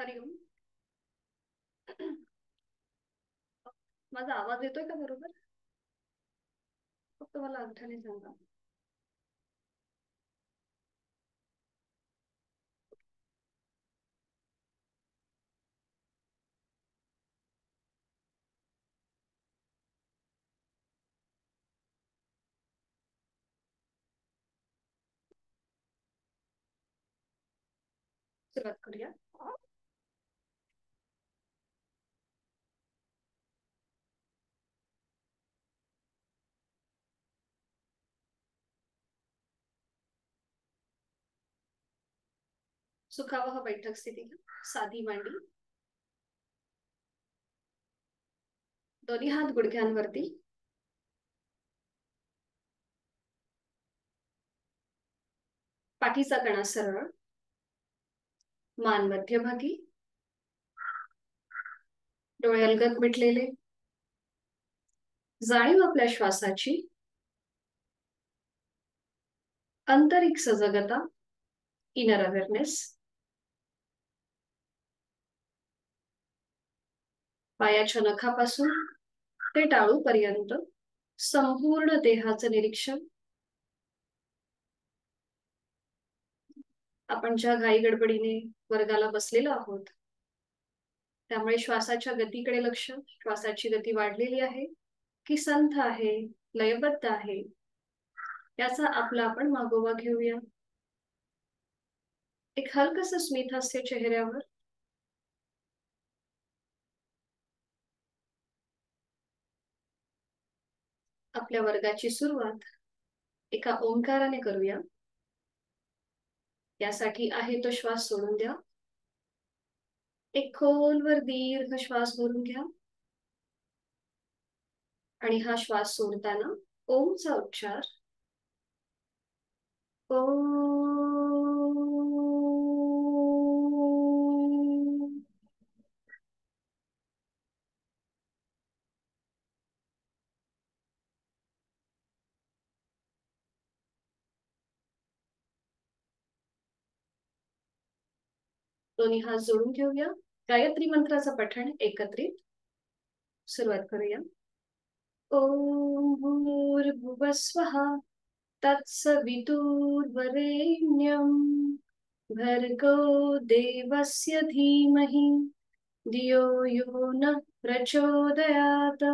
हरिओम. माझा आवाज येतोय का बरोबर? फक्त मला अंगठ्याने सांगा. सुरुवात करूया. सुखावह बैठक स्थिती. साधी मांडी. दोन्ही हात गुडघ्यांवरती. पाठीचा कणा सरळ. मान मध्यभागी. डोळे अलगद मिटलेले. जाणीव आपल्या श्वासाची. आंतरिक सजगता. Inner awareness. पायाच्या नखापासून ते टाळूपर्यंत संपूर्ण देहाचं निरीक्षण. आपण ज्या घाई गडबडीने वर्गाला बसलेलो आहोत त्यामुळे श्वासाच्या गतीकडे लक्ष. श्वासाची गती वाढलेली आहे की संथ आहे, लयबद्ध आहे, याचा आपला आपण मागोवा घेऊया. एक हलकस स्मित हास्य चेहऱ्यावर. आपल्या वर्गाची सुरुवात एका ओंकाराने करूया. यासाठी आहे तो श्वास सोडून द्या. एक खोलवर दीर्घ श्वास भरून घ्या आणि हा श्वास सोडताना ओमचा उच्चार. ओम. दोन्ही हात जोडून घेऊया. गायत्री मंत्राचं पठण एकत्रित. सुरुवात करूया. ओम भूर्भुवः स्वः तत्सवितुर्वरेण्यं भर्गो देवस्य धीमहि धियो यो नः प्रचोदयात्.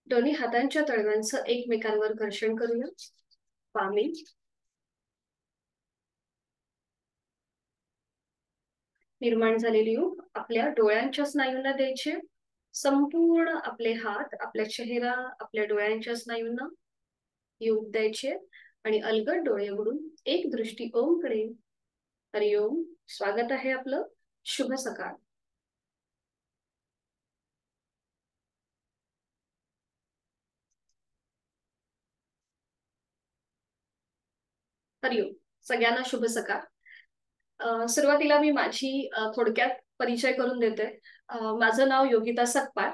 दोन्ही हातांच्या तळव्यांचं एकमेकांवर घर्षण करूया. पामी. निर्माण झालेली ऊब आपल्या डोळ्यांच्या स्नायूंना द्यायचे. संपूर्ण आपले हात, आपला चेहरा, आपल्या डोळ्यांच्या स्नायूंना योग द्यायचे आणि अलगद डोळे उघडून एक दृष्टी ओमकडे. हरिओम. स्वागत आहे आपलं. शुभ सकाळ. हरिओम. सगळ्यांना शुभ सकाळ. सुरुवातीला मी माझी थोडक्यात परिचय करून देते. माझं नाव योगिता सकपाळ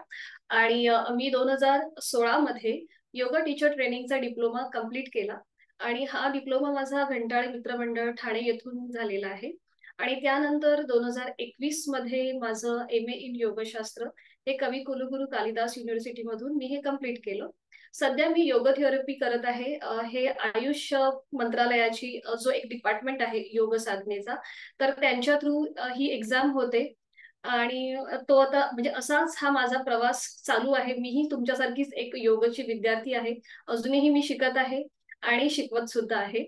आणि मी 2016 मध्ये योगा टीचर ट्रेनिंगचा डिप्लोमा कंप्लीट केला आणि हा डिप्लोमा माझा घंटाळे मित्रमंडळ ठाणे येथून झालेला आहे. आणि त्यानंतर 2021 मध्ये माझं MA इन योगशास्त्र हे कवी कुलगुरू कालिदास युनिव्हर्सिटी मधून मी हे कंप्लीट केलं. सध्या मी योग थेरपी करत आहे. हे आयुष मंत्रालयाची जो एक डिपार्टमेंट आहे योग साधनेचा, तर त्यांच्या थ्रू ही एक्झाम होते आणि तो आता म्हणजे असाच हा माझा प्रवास चालू आहे. मीही तुमच्यासारखीच एक योगची विद्यार्थी आहे. अजूनही मी शिकत आहे आणि शिकवत सुद्धा आहे.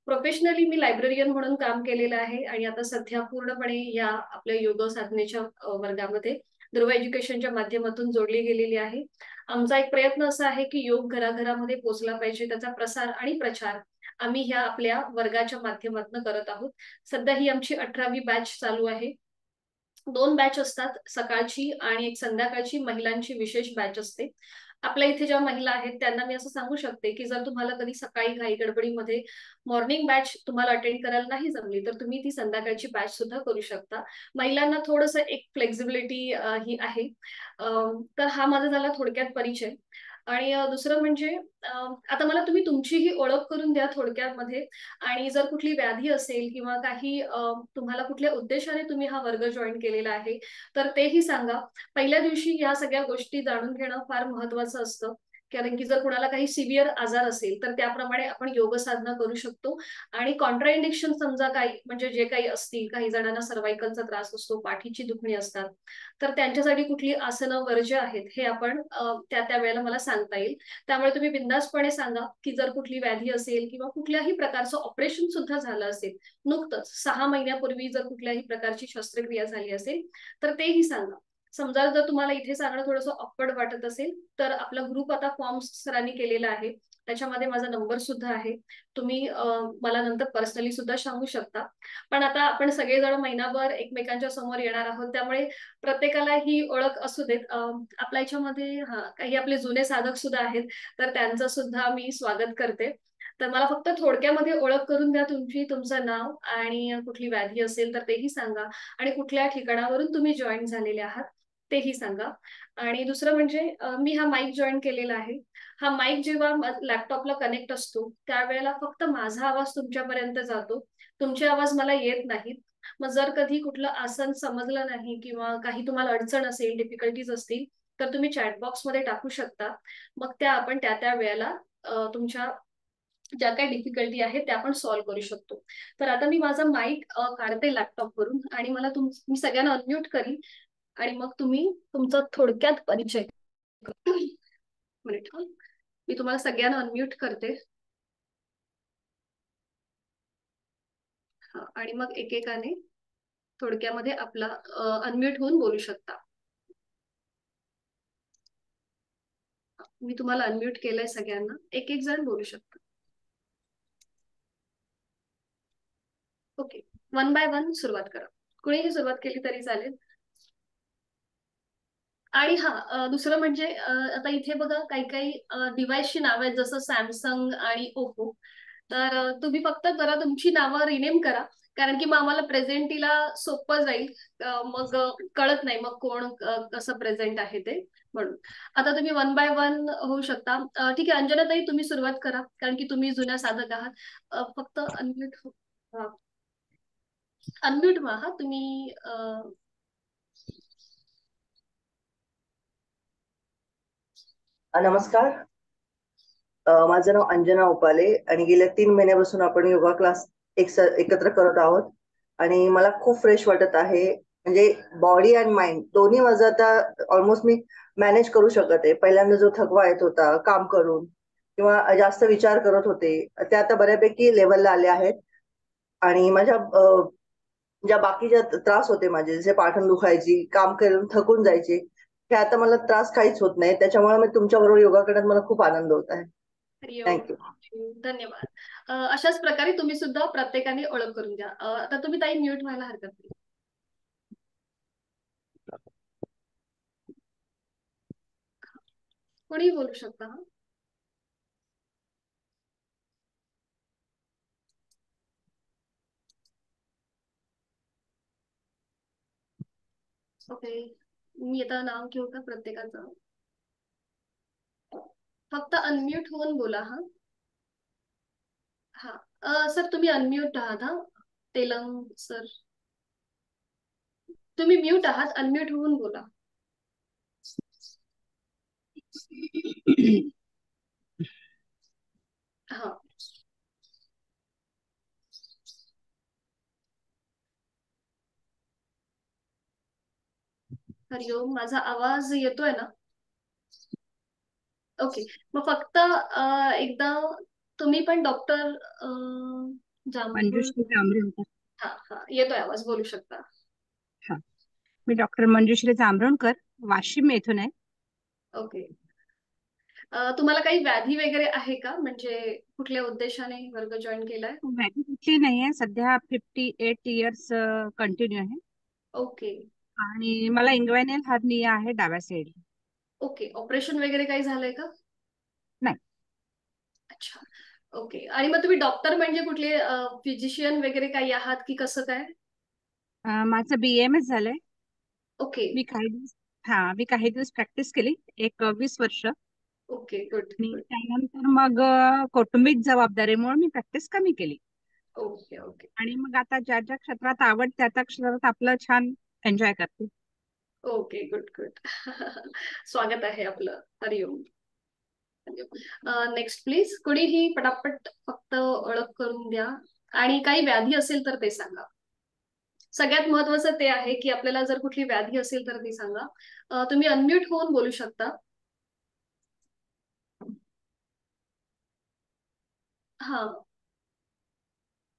प्रोफेशनली मी लायब्ररियन म्हणून काम केलेलं आहे आणि आता सध्या पूर्णपणे या आपल्या योग साधनेच्या वर्गामध्ये ध्रुव एज्युकेशनच्या माध्यमातून जोडली गेलेली आहे. आमचा एक प्रयत्न असा आहे की योग घराघरामध्ये पोहोचला पाहिजे, त्याचा प्रसार आणि प्रचार आम्ही ह्या आपल्या वर्गाच्या माध्यमातून करत आहोत. सध्या ही आमची 18वी बॅच चालू आहे. 2 बॅच असतात, सकाळची आणि एक संध्याकाळची महिलांची विशेष बॅच असते. आपल्या इथे ज्या महिला आहेत त्यांना मी असं सांगू शकते की जर तुम्हाला कधी सकाळी घाई गडबडीमध्ये मॉर्निंग बॅच तुम्हाला अटेंड करायला नाही जमली तर तुम्ही ती संध्याकाळची बॅच सुद्धा करू शकता. महिलांना थोडंसं एक फ्लेक्झिबिलिटी ही आहे. तर हा माझा झाला थोडक्यात परिचय. आणि दुसरं म्हणजे आता मला तुम्ही तुमचीही ओळख करून द्या थोडक्यामध्ये. आणि जर कुठली व्याधी असेल किंवा काही तुम्हाला कुठल्या उद्देशाने तुम्ही हा वर्ग जॉईन केलेला आहे, तर तेही सांगा. पहिल्या दिवशी ह्या सगळ्या गोष्टी जाणून घेणं फार महत्वाचं असतं. कारण की जर कुणाला काही सिव्हिअर आजार असेल तर त्याप्रमाणे आपण योग साधना करू शकतो. आणि कॉन्ट्राइंडिक्शन समजा काही म्हणजे जे काही असतील, काही जणांना सर्व्हायकलचा त्रास असतो, पाठीची दुखणी असतात, तर त्यांच्यासाठी कुठली आसनं वर्ज्य आहेत हे आपण त्या त्या वेळेला मला सांगता येईल. त्यामुळे तुम्ही बिनधास्तपणे सांगा की जर कुठली व्याधी असेल किंवा कुठल्याही प्रकारचं ऑपरेशन सुद्धा झालं असेल, नुकतंच 6 महिन्यापूर्वी जर कुठल्याही प्रकारची शस्त्रक्रिया झाली असेल, तर तेही सांगा. समजा जर तुम्हाला इथे सांगणं थोडंसं ऑकवर्ड वाटत असेल, तर आपला ग्रुप आता फॉर्म्स सरांनी केलेला आहे, त्याच्यामध्ये माझा नंबर सुद्धा आहे. तुम्ही मला नंतर पर्सनली सुद्धा सांगू शकता. पण आता आपण सगळेजण महिनाभर एकमेकांच्या समोर येणार आहोत, त्यामुळे प्रत्येकाला ही ओळख असू देत. आपल्या याच्यामध्ये काही आपले जुने साधक सुद्धा आहेत, तर त्यांचं सुद्धा मी स्वागत करते. तर मला फक्त थोडक्यामध्ये ओळख करून द्या तुमची, तुमचं नाव आणि कुठली व्याधी असेल तर तेही सांगा. आणि कुठल्या ठिकाणावरून तुम्ही जॉईन झालेले आहात तेही सांगा. आणि दुसरं म्हणजे मी हा माईक जॉईन केलेला आहे. हा माईक जेव्हा लॅपटॉपला कनेक्ट असतो त्यावेळेला फक्त माझा आवाज तुमच्यापर्यंत जातो, तुमचे आवाज मला येत नाहीत. मग जर कधी कुठलं आसन समजलं नाही किंवा काही तुम्हाला अडचण असेल, डिफिकल्टीज असतील, तर तुम्ही चॅट बॉक्समध्ये टाकू शकता. मग त्या आपण त्या त्या वेळेला तुमच्या ज्या काही डिफिकल्टी आहेत त्या आपण सॉल्व्ह करू शकतो. तर आता मी माझा माईक काढते लॅपटॉप वरून आणि मी सगळ्यांना अनम्यूट करीन आणि मग तुम्ही तुमचा थोडक्यात परिचय मिनिट हं. मी तुम्हाला सगळ्यांना अनम्यूट करते. आणि मग एकेकाने थोडक्यामध्ये आपला अनम्यूट होऊन बोलू शकता. मी तुम्हाला अनम्यूट केलंय सगळ्यांना, एक एक जण बोलू शकता. ओके. वन बाय वन सुरुवात करा. कुणीही सुरुवात केली तरी चालेल. आणि दुसरं म्हणजे आता इथे बघा काही काही डिव्हाइसची नावं आहेत, जसं सॅमसंग आणि ओप्पो. तर तुम्ही फक्त जरा तुमची नावं रिनेम करा, कारण की मग आम्हाला प्रेझेंटीला सोपं जाईल. मग कळत नाही मग कोण कसं प्रेझेंट आहे ते, म्हणून. आता तुम्ही वन बाय वन होऊ शकता. ठीक आहे, अंजना ताई तुम्ही सुरुवात करा, कारण की तुम्ही जुन्या साधक आहात. फक्त अनम्यूट अनम्यूट व्हा हा तुम्ही. नमस्कार. माझं नाव अंजना उपाले आणि गेल्या 3 महिन्यापासून आपण योगा क्लास एकत्र करत आहोत आणि मला खूप फ्रेश वाटत आहे. म्हणजे बॉडी आणि माइंड दोन्ही माझं आता ऑलमोस्ट मी मॅनेज करू शकत आहे. पहिल्यांदा जो थकवा येत होता काम करून किंवा जास्त विचार करत होते, ते आता बऱ्यापैकी लेवलला आले आहेत. आणि माझ्या ज्या बाकीच्या त्रास होते माझे, जसे पाठण दुखायची, काम करून थकून जायचे, हे आता मला त्रास काहीच होत नाही. त्याच्यामुळे मी तुमच्याबरोबर योगा करण्यात मला खूप आनंद होत आहे. हरिओम. थँक्यू. धन्यवाद. अशाच प्रकारे तुम्ही सुद्धा प्रत्येकाने ओळख करून द्या. आता तुम्ही ताई म्यूट व्हायला हरकत नाही. कोणीही बोलू शकता हा. ओके. मी आता नाव घेऊ का प्रत्येकाचं? फक्त अनम्यूट होऊन बोला हा. सर तुम्ही अनम्यूट आहात हा. तेलंग सर, तुम्ही म्यूट आहात, अनम्यूट होऊन बोला. हा. हरिओम. माझा आवाज येतोय ना? ओके. मग फक्त एकदा तुम्ही पण डॉक्टर जांभूळ. मंजुश्री जांभरुणकर. येतोय आवाज, बोलू शकता. हा, मी डॉक्टर मंजुश्री जांभरुणकर, वाशिम येथून आहे. ओके. तुम्हाला काही व्याधी वगैरे आहे का? म्हणजे कुठल्या उद्देशाने वर्ग जॉईन केलाय? व्याधी कुठली नाहीये, सध्या 58 इयर्स कंटिन्यू आहे. ओके. आणि मला इंग्वायनल हर्निया आहे डाव्या साईड. ओके. ऑपरेशन वगैरे काही झालंय का? नाही. अच्छा. ओके. आणि मग तुम्ही डॉक्टर म्हणजे कुठले फिजिशियन वगैरे काही आहात की कसं काय? माझं BAMS झालंय. ओके. मी काही दिवस प्रॅक्टिस केली, एक 20 वर्ष. ओके, गुड आणि गुड. त्यानंतर मग कौटुंबिक जबाबदारीमुळे मी प्रॅक्टिस कमी केली. Okay okay. आणि मग आता ज्या ज्या क्षेत्रात आवड त्या त्या क्षेत्रात आपलं छान एन्जॉय करते. Okay, good good. स्वागत आहे आपलं. हरिओम. नेक्स्ट प्लीज, कुणीही पटापट फक्त ओळख करून द्या आणि काही व्याधी असेल तर ते सांगा. सगळ्यात महत्वाचं ते आहे की आपल्याला जर कुठली व्याधी असेल तर ती सांगा. तुम्ही अनम्यूट होऊन बोलू शकता. हा,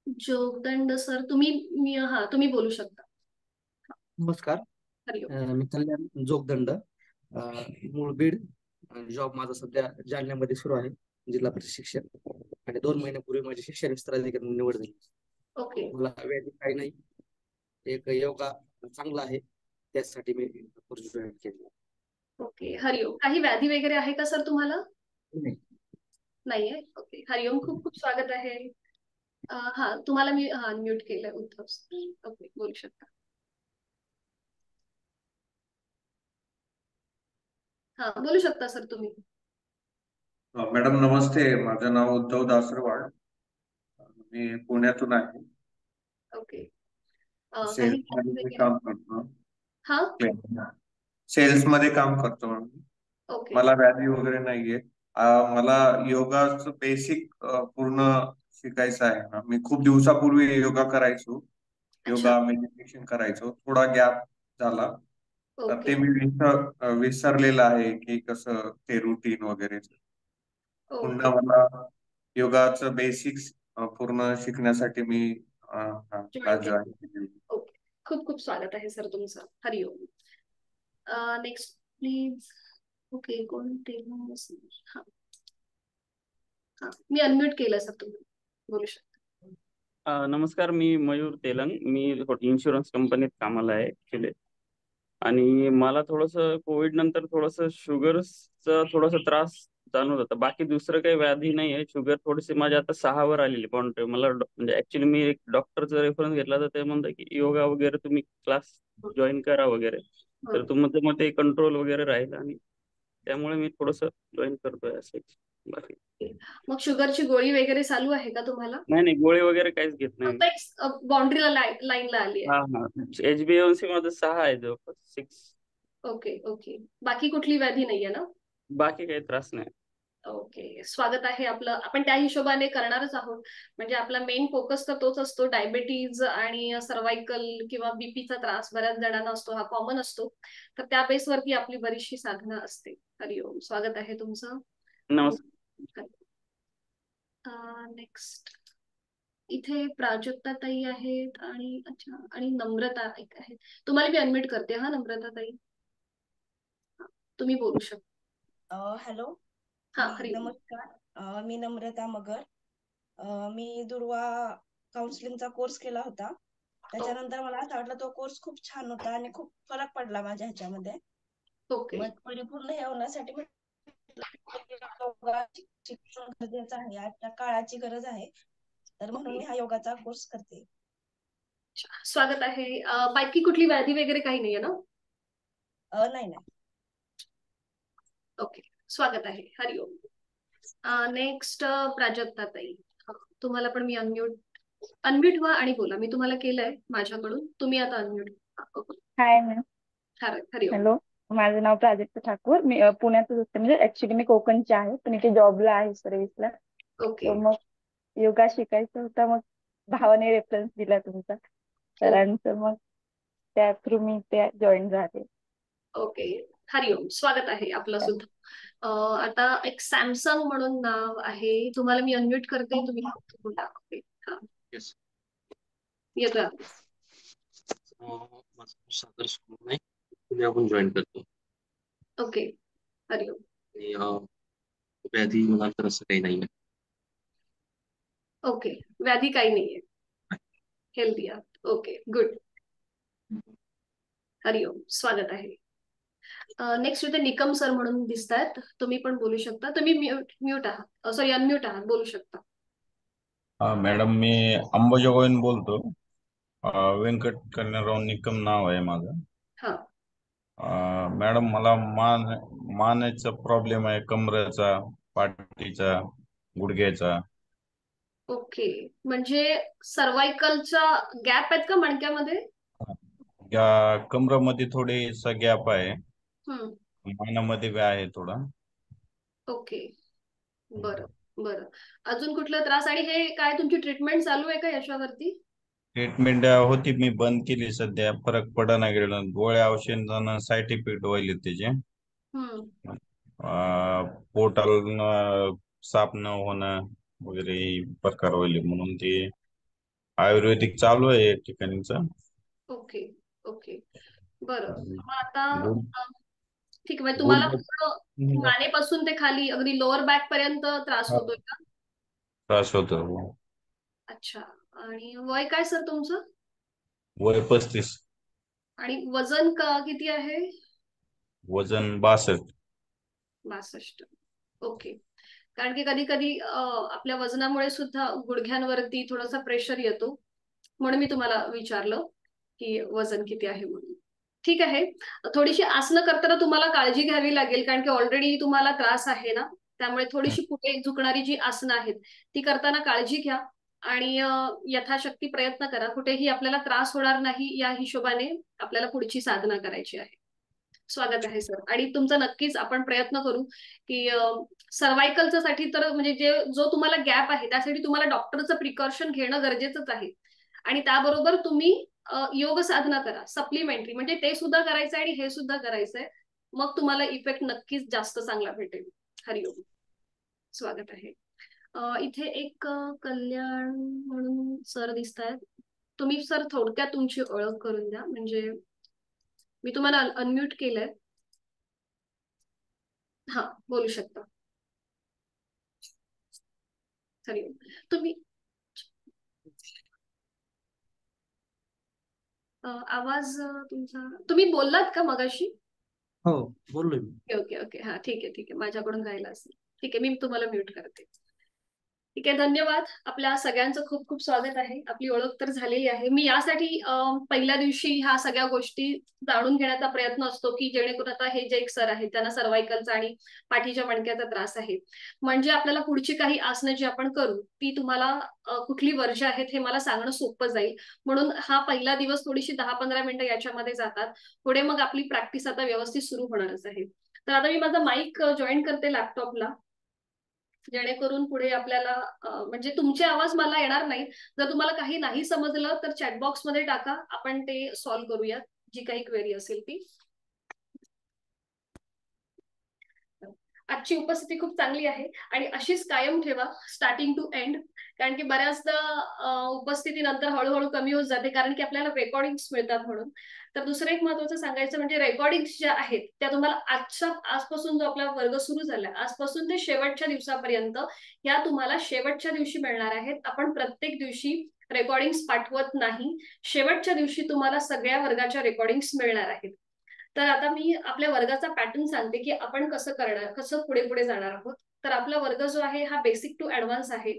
जोगदंड सर, तुम्ही बोलू शकता. नमस्कार. हरिओम. मी कल्याण जोगदंड, मूळ बीड. जॉब माझा सध्या जालन्यामध्ये सुरू आहे, जिल्हा परिषद शिक्षक. आणि 2 महिन्यापूर्वी माझी शिक्षण विस्तार अधिकारी म्हणून निवड झाली. ओके मला व्याधी काही नाही. एक योगा चांगला आहे, त्यासाठी मी कोर्स जॉईन केला. ओके. हरिओम. काही व्याधी वगैरे आहे का सर तुम्हाला? नाही. नाहीये. ओके. हरिओम, खूप खूप स्वागत आहे. हा, तुम्हाला मी अनम्यूट केलंय उद्धव सर. ओके, बोलू शकता. हा, बोलू शकता सर तुम्ही. मॅडम नमस्ते, माझं नाव उद्धव दासरवाड. मी पुण्यातून आहे. ओके. काही सेल्स व्याधी मध्ये मी वगैरे? काम करतो. हा. सेल्स मध्ये काम करतो मी. ओके मला व्याधी वगैरे नाहीये. मला योगाचं बेसिक पूर्ण शिकायचं आहे ना. मी खूप दिवसापूर्वी योगा करायचो, अच्छा. योगा मेडिटेशन करायचो. थोडा गॅप झाला, तर ओके ते मी विसरलेलं आहे की कसं ते रुटीन वगैरे. ओके पुन्हा मला योगाचं बेसिक्स पूर्ण शिकण्यासाठी मी जॉईन क्लास केलं. जॉईन केली. ओके, खूप खूप स्वागत आहे सर तुमचं. हरिओम. Next please. ओके, कोण ते? हा हा, मी अनम्यूट केलं सर, तुम्ही बोलू शकता. नमस्कार, मी मयूर तेलंग. मी इन्शुरन्स कंपनीत कामाला आहे ऍक्च्युली. आणि मला थोडंसं कोविड नंतर थोडंसं शुगरचा थोडासा त्रास जाणवत होता. बाकी दुसरं काही व्याधी नाही आहे. शुगर थोडीशी माझ्या आता 6 वर आलेली. पण मला म्हणजे ऍक्च्युली मी एक डॉक्टरचा रेफरन्स घेतला, तर ते म्हणतात की योगा वगैरे तुम्ही क्लास जॉईन करा वगैरे, तर हं. तुमचं मग ते कंट्रोल वगैरे राहील. आणि त्यामुळे मी थोडंसं जॉईन करतोय असं. बाकी मग शुगरची गोळी वगैरे चालू आहे का तुम्हाला? नाही नाही, गोळी वगैरे काहीच घेत नाही मी. फक्त एक बाउंड्रीला लाईनला आली आहे. हा हा, HbA1c माझं 6 आहे, जवळपास 6. Okay okay. बाकी कुठली व्याधी नाहीये ना? बाकी काही त्रास नाही. ओके, स्वागत आहे आपलं. आपण त्या हिशोबाने करणारच आहोत. म्हणजे आपला मेन फोकस तर तोच असतो, डायबिटीज आणि सर्वायकल किंवा बीपीचा त्रास बऱ्याच जणांना असतो, हा कॉमन असतो. तर त्या बेसवरती आपली बरीचशी साधनं असते. हरिओम, स्वागत आहे तुमचं. नमस्कार. नेक्स्ट, इथे प्राजक्ता ताई आहेत आणि अच्छा, आणि नम्रता एक आहे. तुम्हाला मी अनम्यूट करते. हा, नम्रता ताई, तुम्ही बोलू शकता. हॅलो, हा, हरिओम. नमस्कार. मी नम्रता मगर. मी दुर्वा काउन्सिलिंगचा कोर्स केला होता. त्याच्यानंतर मला असं वाटलं तो कोर्स खूप छान होता आणि खूप फरक पडला माझ्या ह्याच्यामध्ये. ओके मग परिपूर्ण हे होण्यासाठी योगा शिकणं गरजेचं आहे, आजच्या काळाची गरज आहे. तर म्हणून मी हा योगाचा कोर्स करते. स्वागत आहे. बाकी कुठली व्याधी वगैरे काही नाहीये ना? नाही नाही. ओके, स्वागत आहे. हरिओम. नेक्स्ट, प्राजक्ता ताई. तुम्हाला पण मी अनम्यूट व्हा आणि बोला. मी तुम्हाला केलंय माझ्याकडून, तुम्ही आता अनम्यूट. हाय मॅम. हरिओम. हॅलो, माझं नाव प्राजक्ता ठाकूर. मी पुण्यातच असते. म्हणजे ऍक्च्युली मी कोकणची आहे, पण इथे जॉबला आहे, सर्व्हिसला. ओके तर मग योगा शिकायचं होता, मग भावाने रेफरन्स दिला तुमचा सरांचं, मग त्या थ्रू मी ते जॉईन झाले. ओके. हरिओम, स्वागत आहे आपलं सुद्धा. आता एक सॅमसंग म्हणून नाव आहे, तुम्हाला मी अनम्यूट करते, तुम्ही फक्त बोला. ओके, हा, येस. येतोय आता. माझं नाव सागर सुमन आहे, पुण्याहून जॉईन करतो. ओके, हरिओम. आणि व्याधी म्हणाल तर असं काही नाही. ओके, व्याधी काही नाहीये, हेल्दी आहात. Okay, good. हरिओम, स्वागत आहे. नेक्स्ट इथे निकम सर म्हणून दिसतात, तुम्ही पण बोलू शकता. तुम्ही म्यूट आहात, सॉरी अनम्यूट आहात, बोलू शकता. मॅडम मी अंबाजोगाईन बोलतो. व्यंकट कन्याराव निकम नाव आहे माझं. हा मॅडम मला मानेचा प्रॉब्लेम आहे, कमरेचा, पाठीचा, गुडघ्याचा. ओके, म्हणजे सर्वायकलचा गॅप आहेत का मणक्यामध्ये? या कमरामध्ये थोडीसा गॅप आहे, हम्म. मानामध्ये बी आहे थोडा. ओके, बरं बरं. अजून कुठला त्रास? आणि हे काय तुमची ट्रीटमेंट चालू आहे का याच्यावरती? ट्रीटमेंट होती, मी बंद केली. सध्या फरक पडना गेला. गोळ्या औषधांना साईड इफेक्ट व्हायले त्याचे. हम्म. पोटाला साफ न होणं वगैरे प्रकार व्हायले, म्हणून ते आयुर्वेदिक चालू आहे एक ठिकाणीच. ओके ओके, बरं. मग आता गुड ठीक आहे, म्हणजे तुम्हाला गुड पूर्ण मानेपासून ते खाली अगदी लोअर बॅक पर्यंत त्रास होतोय का? त्रास होतो. अच्छा. आणि वय काय सर तुमचं? वय 35. आणि वजन किती आहे? वजन 62. 62. ओके. कारण की कधी कधी आपल्या वजनामुळे सुद्धा गुडघ्यांवरती थोडासा प्रेशर येतो, म्हणून मी तुम्हाला विचारलं की वजन किती आहे म्हणून. ठीक आहे. थोडीशी आसनं करताना तुम्हाला काळजी घ्यावी लागेल, कारण की ऑलरेडी तुम्हाला त्रास आहे ना, त्यामुळे थोडीशी पुढे झुकणारी जी आसनं आहेत ती करताना काळजी घ्या आणि यथाशक्ती प्रयत्न करा, कुठेही आपल्याला त्रास होणार नाही या हिशोबाने आपल्याला पुढची साधना करायची आहे. स्वागत आहे सर. आणि तुमचा नक्कीच आपण प्रयत्न करू की सर्वायकलच्या साठी तर म्हणजे जो तुम्हाला गॅप आहे त्यासाठी तुम्हाला डॉक्टरचं प्रिकॉशन घेणं गरजेचंच आहे. आणि त्याबरोबर तुम्ही योग साधना करा सप्लिमेंटरी, म्हणजे ते सुद्धा करायचंय आणि हे सुद्धा करायचंय. मग तुम्हाला इफेक्ट नक्कीच जास्त चांगला भेटेल. हरिओम. स्वागत आहे. इथे एक कल्याण म्हणून सर दिसत आहेत. तुम्ही सर थोडक्यात तुमची ओळख करून द्या, म्हणजे मी तुम्हाला अनम्यूट केलंय. हा, बोलू शकता. हरिओम. तुम्ही आवाज तुमचा, तुम्ही बोललात का मगाशी? हो, बोललोय मी. ओके ओके, हा ठीक आहे माझ्याकडून राहिला असेल. ठीक आहे, मी तुम्हाला म्यूट करते. ठीक आहे, धन्यवाद. आपल्या सगळ्यांचं खूप खूप स्वागत आहे. आपली ओळख तर झालेली आहे. मी यासाठी पहिल्या दिवशी ह्या सगळ्या गोष्टी जाणून घेण्याचा प्रयत्न असतो की जेणेकरून आता हे जे एक सर आहेत त्यांना सर्वायकलचा आणि पाठीच्या मणक्याचा त्रास आहे, म्हणजे आपल्याला पुढची काही आसनं जी आपण करू ती तुम्हाला कुठली वर्ज आहेत हे मला सांगणं सोपं जाईल. म्हणून हा पहिला दिवस थोडीशी 10-15 मिनिटं याच्यामध्ये जातात. पुढे मग आपली प्रॅक्टिस आता व्यवस्थित सुरू होणारच आहे. तर आता मी माझा माईक जॉईन करते लॅपटॉपला, जेणेकरून पुढे आपल्याला म्हणजे तुमचे आवाज मला येणार नाही. जर तुम्हाला काही नाही समजलं तर चॅटबॉक्स मध्ये टाका, आपण ते सॉल्व्ह करूयात जी काही क्वेरी असेल ती. आजची उपस्थिती खूप चांगली आहे आणि अशीच कायम ठेवा स्टार्टिंग टू एंड, कारण की बऱ्याचदा उपस्थितीनंतर हळूहळू कमी होत जाते, कारण की आपल्याला रेकॉर्डिंग्स मिळतात म्हणून. तर दुसरं एक महत्त्वाचं सांगायचं म्हणजे रेकॉर्डिंग्स ज्या आहेत त्या तुम्हाला आजपासून जो आपला वर्ग सुरू झाला आजपासून ते शेवटच्या दिवसापर्यंत या तुम्हाला शेवटच्या दिवशी मिळणार आहेत. आपण प्रत्येक दिवशी रेकॉर्डिंग्स पाठवत नाही, शेवटच्या दिवशी तुम्हाला सगळ्या वर्गाच्या रेकॉर्डिंग्स मिळणार आहेत. तर आता मी आपल्या वर्गाचा पॅटर्न सांगते की आपण कसं करणार, कसं पुढे पुढे जाणार आहोत. तर आपला वर्ग जो आहे हा बेसिक टू ऍडव्हान्स आहे.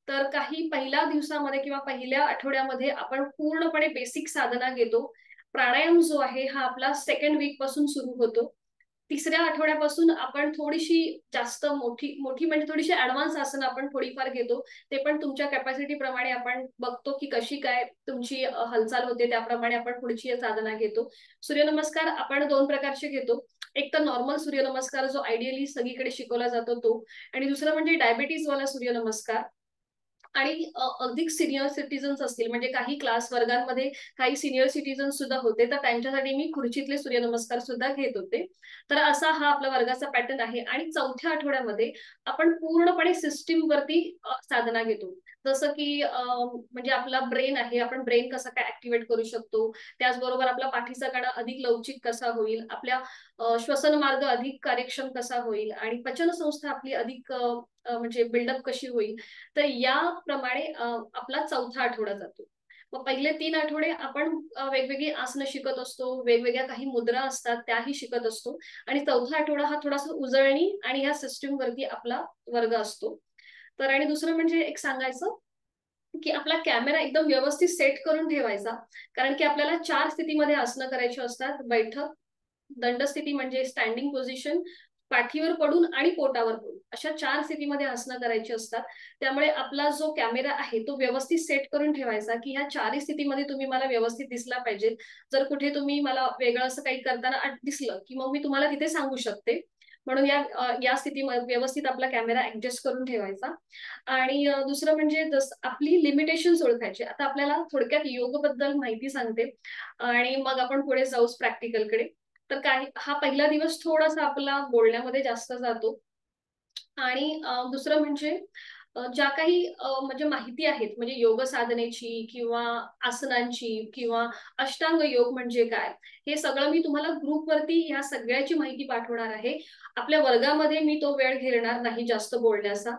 तर काही पहिल्या दिवसामध्ये किंवा पहिल्या आठवड्यामध्ये आपण पूर्णपणे बेसिक साधना घेतो. प्राणायाम जो आहे हा आपला सेकंड वीक पासून सुरू होतो. तिसऱ्या आठवड्यापासून आपण थोडीशी जास्त मोठी म्हणजे थोडीशी ऍडव्हान्स आसन आपण थोडीफार घेतो. ते पण तुमच्या कॅपॅसिटी प्रमाणे आपण बघतो की कशी काय तुमची हालचाल होते, त्याप्रमाणे आपण पुढची साधना घेतो. सूर्यनमस्कार आपण 2 प्रकारचे घेतो. एक तर नॉर्मल सूर्यनमस्कार जो आयडियली सगळीकडे शिकवला जातो तो, आणि दुसरं म्हणजे डायबिटीज वाला सूर्यनमस्कार. आणि अधिक सिनियर सिटीजन्स असतील, म्हणजे काही क्लास वर्गांमध्ये काही सिनियर सिटीजन सुद्धा होते, तर त्यांच्यासाठी मी खुर्चीतले सूर्यनमस्कार सुद्धा घेत होते. तर असा हा आपला वर्गाचा पॅटर्न आहे. आणि चौथ्या आठवड्यामध्ये आपण पूर्णपणे सिस्टीम वरती साधना घेतो. जसं की म्हणजे आपला ब्रेन आहे, आपण ब्रेन कसा काय ऍक्टिव्हेट करू शकतो, त्याचबरोबर आपला पाठीचा कणा अधिक लवचिक कसा होईल, आपल्या श्वसन मार्ग अधिक कार्यक्षम कसा होईल, आणि पचन संस्था आपली अधिक म्हणजे बिल्डअप कशी होईल. तर याप्रमाणे आपला चौथा आठवडा जातो. मग पहिले 3 आठवडे आपण वेगवेगळी आसनं शिकत असतो, वेगवेगळ्या काही मुद्रा असतात त्याही शिकत असतो. आणि चौथा आठवडा हा थोडासा उजळणी आणि ह्या सिस्टीम वरती आपला वर्ग असतो. तर आणि दुसरं म्हणजे एक सांगायचं की आपला कॅमेरा एकदम व्यवस्थित सेट करून ठेवायचा, कारण की आपल्याला 4 स्थितीमध्ये आसनं करायची असतात: बैठक, दंडस्थिती म्हणजे स्टँडिंग पोझिशन, पाठीवर पडून आणि पोटावर पडून, अशा 4 स्थितीमध्ये आसनं करायची असतात. त्यामुळे आपला जो कॅमेरा आहे तो व्यवस्थित सेट करून ठेवायचा, की ह्या 4ही स्थितीमध्ये तुम्ही मला व्यवस्थित दिसला पाहिजे. जर कुठे तुम्ही मला वेगळं असं काही करताना दिसलं की मग मी तुम्हाला तिथे सांगू शकते. म्हणून या स्थितीमध्ये व्यवस्थित आपला कॅमेरा ऍडजस्ट करून ठेवायचा. आणि दुसरं म्हणजे आपली लिमिटेशन्स ओळखायची. आता आपल्याला थोडक्यात योग बद्दल माहिती सांगते आणि मग आपण पुढे जाऊच प्रॅक्टिकलकडे. तर हा पहिला दिवस थोडासा आपला बोलण्यामध्ये जास्त जातो. आणि दुसरं म्हणजे ज्या काही म्हणजे माहिती आहेत, म्हणजे योग साधनेची किंवा आसनांची किंवा अष्टांग योग म्हणजे काय, हे सगळं मी तुम्हाला ग्रुपवरती ह्या सगळ्याची माहिती पाठवणार आहे. आपल्या वर्गामध्ये मी तो वेळ घेणार नाही जास्त बोलण्याचा,